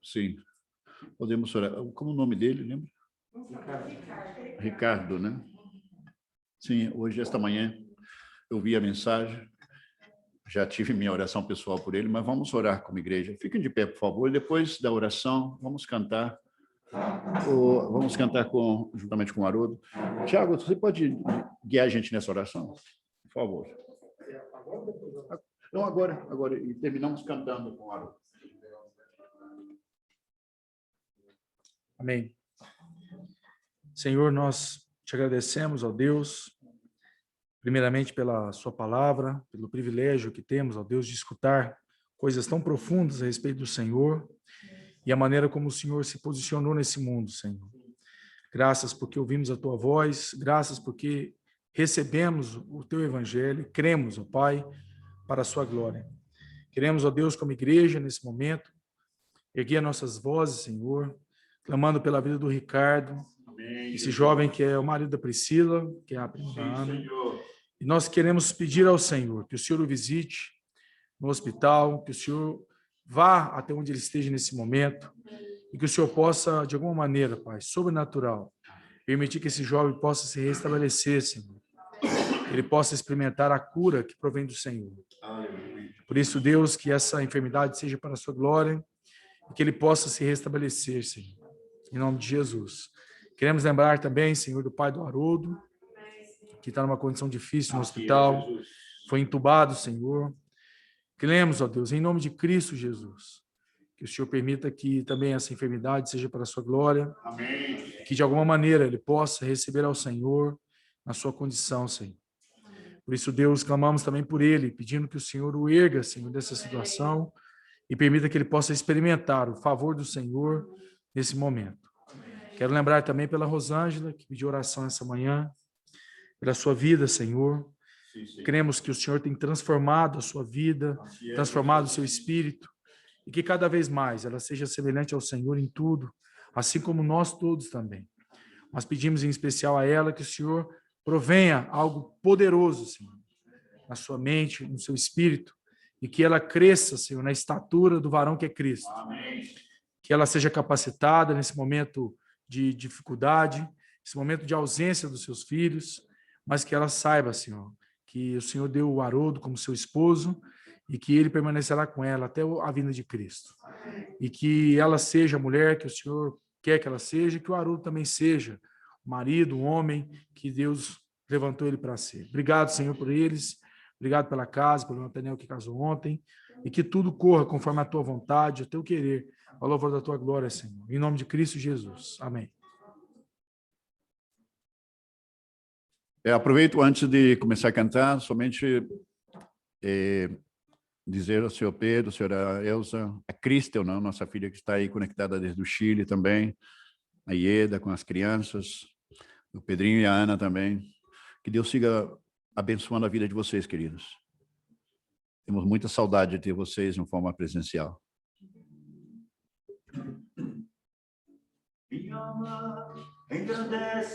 Sim. Podemos orar. Como o nome dele, lembra? Ricardo, né? Sim, hoje, esta manhã, eu vi a mensagem, já tive minha oração pessoal por ele, mas vamos orar como igreja. Fiquem de pé, por favor. Depois da oração, vamos cantar. Juntamente com o Haroldo. Tiago, você pode guiar a gente nessa oração? Por favor. Não, agora. E terminamos cantando com o Haroldo. Amém. Senhor, nós te agradecemos, ó Deus, primeiramente pela sua palavra, pelo privilégio que temos, ó Deus, de escutar coisas tão profundas a respeito do Senhor e a maneira como o Senhor se posicionou nesse mundo, Senhor. Graças porque ouvimos a tua voz, graças porque recebemos o teu evangelho, cremos, ó Pai, para a sua glória. Queremos, ó Deus, como igreja, nesse momento, erguer nossas vozes, Senhor, clamando pela vida do Ricardo, amém, esse jovem que é o marido da Priscila, que é a prima da Ana. E nós queremos pedir ao Senhor que o Senhor o visite no hospital, que o Senhor vá até onde ele esteja nesse momento e que o Senhor possa, de alguma maneira, Pai, sobrenatural, permitir que esse jovem possa se restabelecer, Senhor. Ele possa experimentar a cura que provém do Senhor. Por isso, Deus, que essa enfermidade seja para a sua glória e que ele possa se restabelecer, Senhor. Em nome de Jesus. Queremos lembrar também, Senhor, do pai do Haroldo, que está numa condição difícil no hospital, foi entubado, Senhor. Queremos, ó Deus, em nome de Cristo Jesus, que o Senhor permita que também essa enfermidade seja para a sua glória. Amém. Que de alguma maneira ele possa receber ao Senhor na sua condição, Senhor. Por isso, Deus, clamamos também por ele, pedindo que o Senhor o erga, Senhor, dessa situação e permita que ele possa experimentar o favor do Senhor nesse momento. Quero lembrar também pela Rosângela, que pediu oração essa manhã, pela sua vida, Senhor. Sim. Cremos que o Senhor tem transformado a sua vida, transformado o seu espírito, e que cada vez mais ela seja semelhante ao Senhor em tudo, assim como nós todos também. Mas pedimos em especial a ela que o Senhor provenha algo poderoso, Senhor, na sua mente, no seu espírito, e que ela cresça, Senhor, na estatura do varão que é Cristo. Amém. Que ela seja capacitada nesse momento de dificuldade, nesse momento de ausência dos seus filhos, mas que ela saiba, Senhor, que o Senhor deu o Haroldo como seu esposo e que ele permanecerá com ela até a vinda de Cristo. E que ela seja a mulher que o Senhor quer que ela seja, e que o Haroldo também seja o marido, o homem que Deus levantou ele para ser. Obrigado, Senhor, por eles. Obrigado pela casa, pelo Nathaniel que casou ontem. E que tudo corra conforme a tua vontade, o teu querer, ao louvor da tua glória, Senhor. Em nome de Cristo Jesus. Amém. Aproveito antes de começar a cantar, somente dizer ao senhor Pedro, à senhora Elza, a Cristel, não, nossa filha que está aí conectada desde o Chile também, a Ieda com as crianças, o Pedrinho e a Ana também. Que Deus siga abençoando a vida de vocês, queridos. Temos muita saudade de ter vocês de forma presencial. Minha alma engrandece.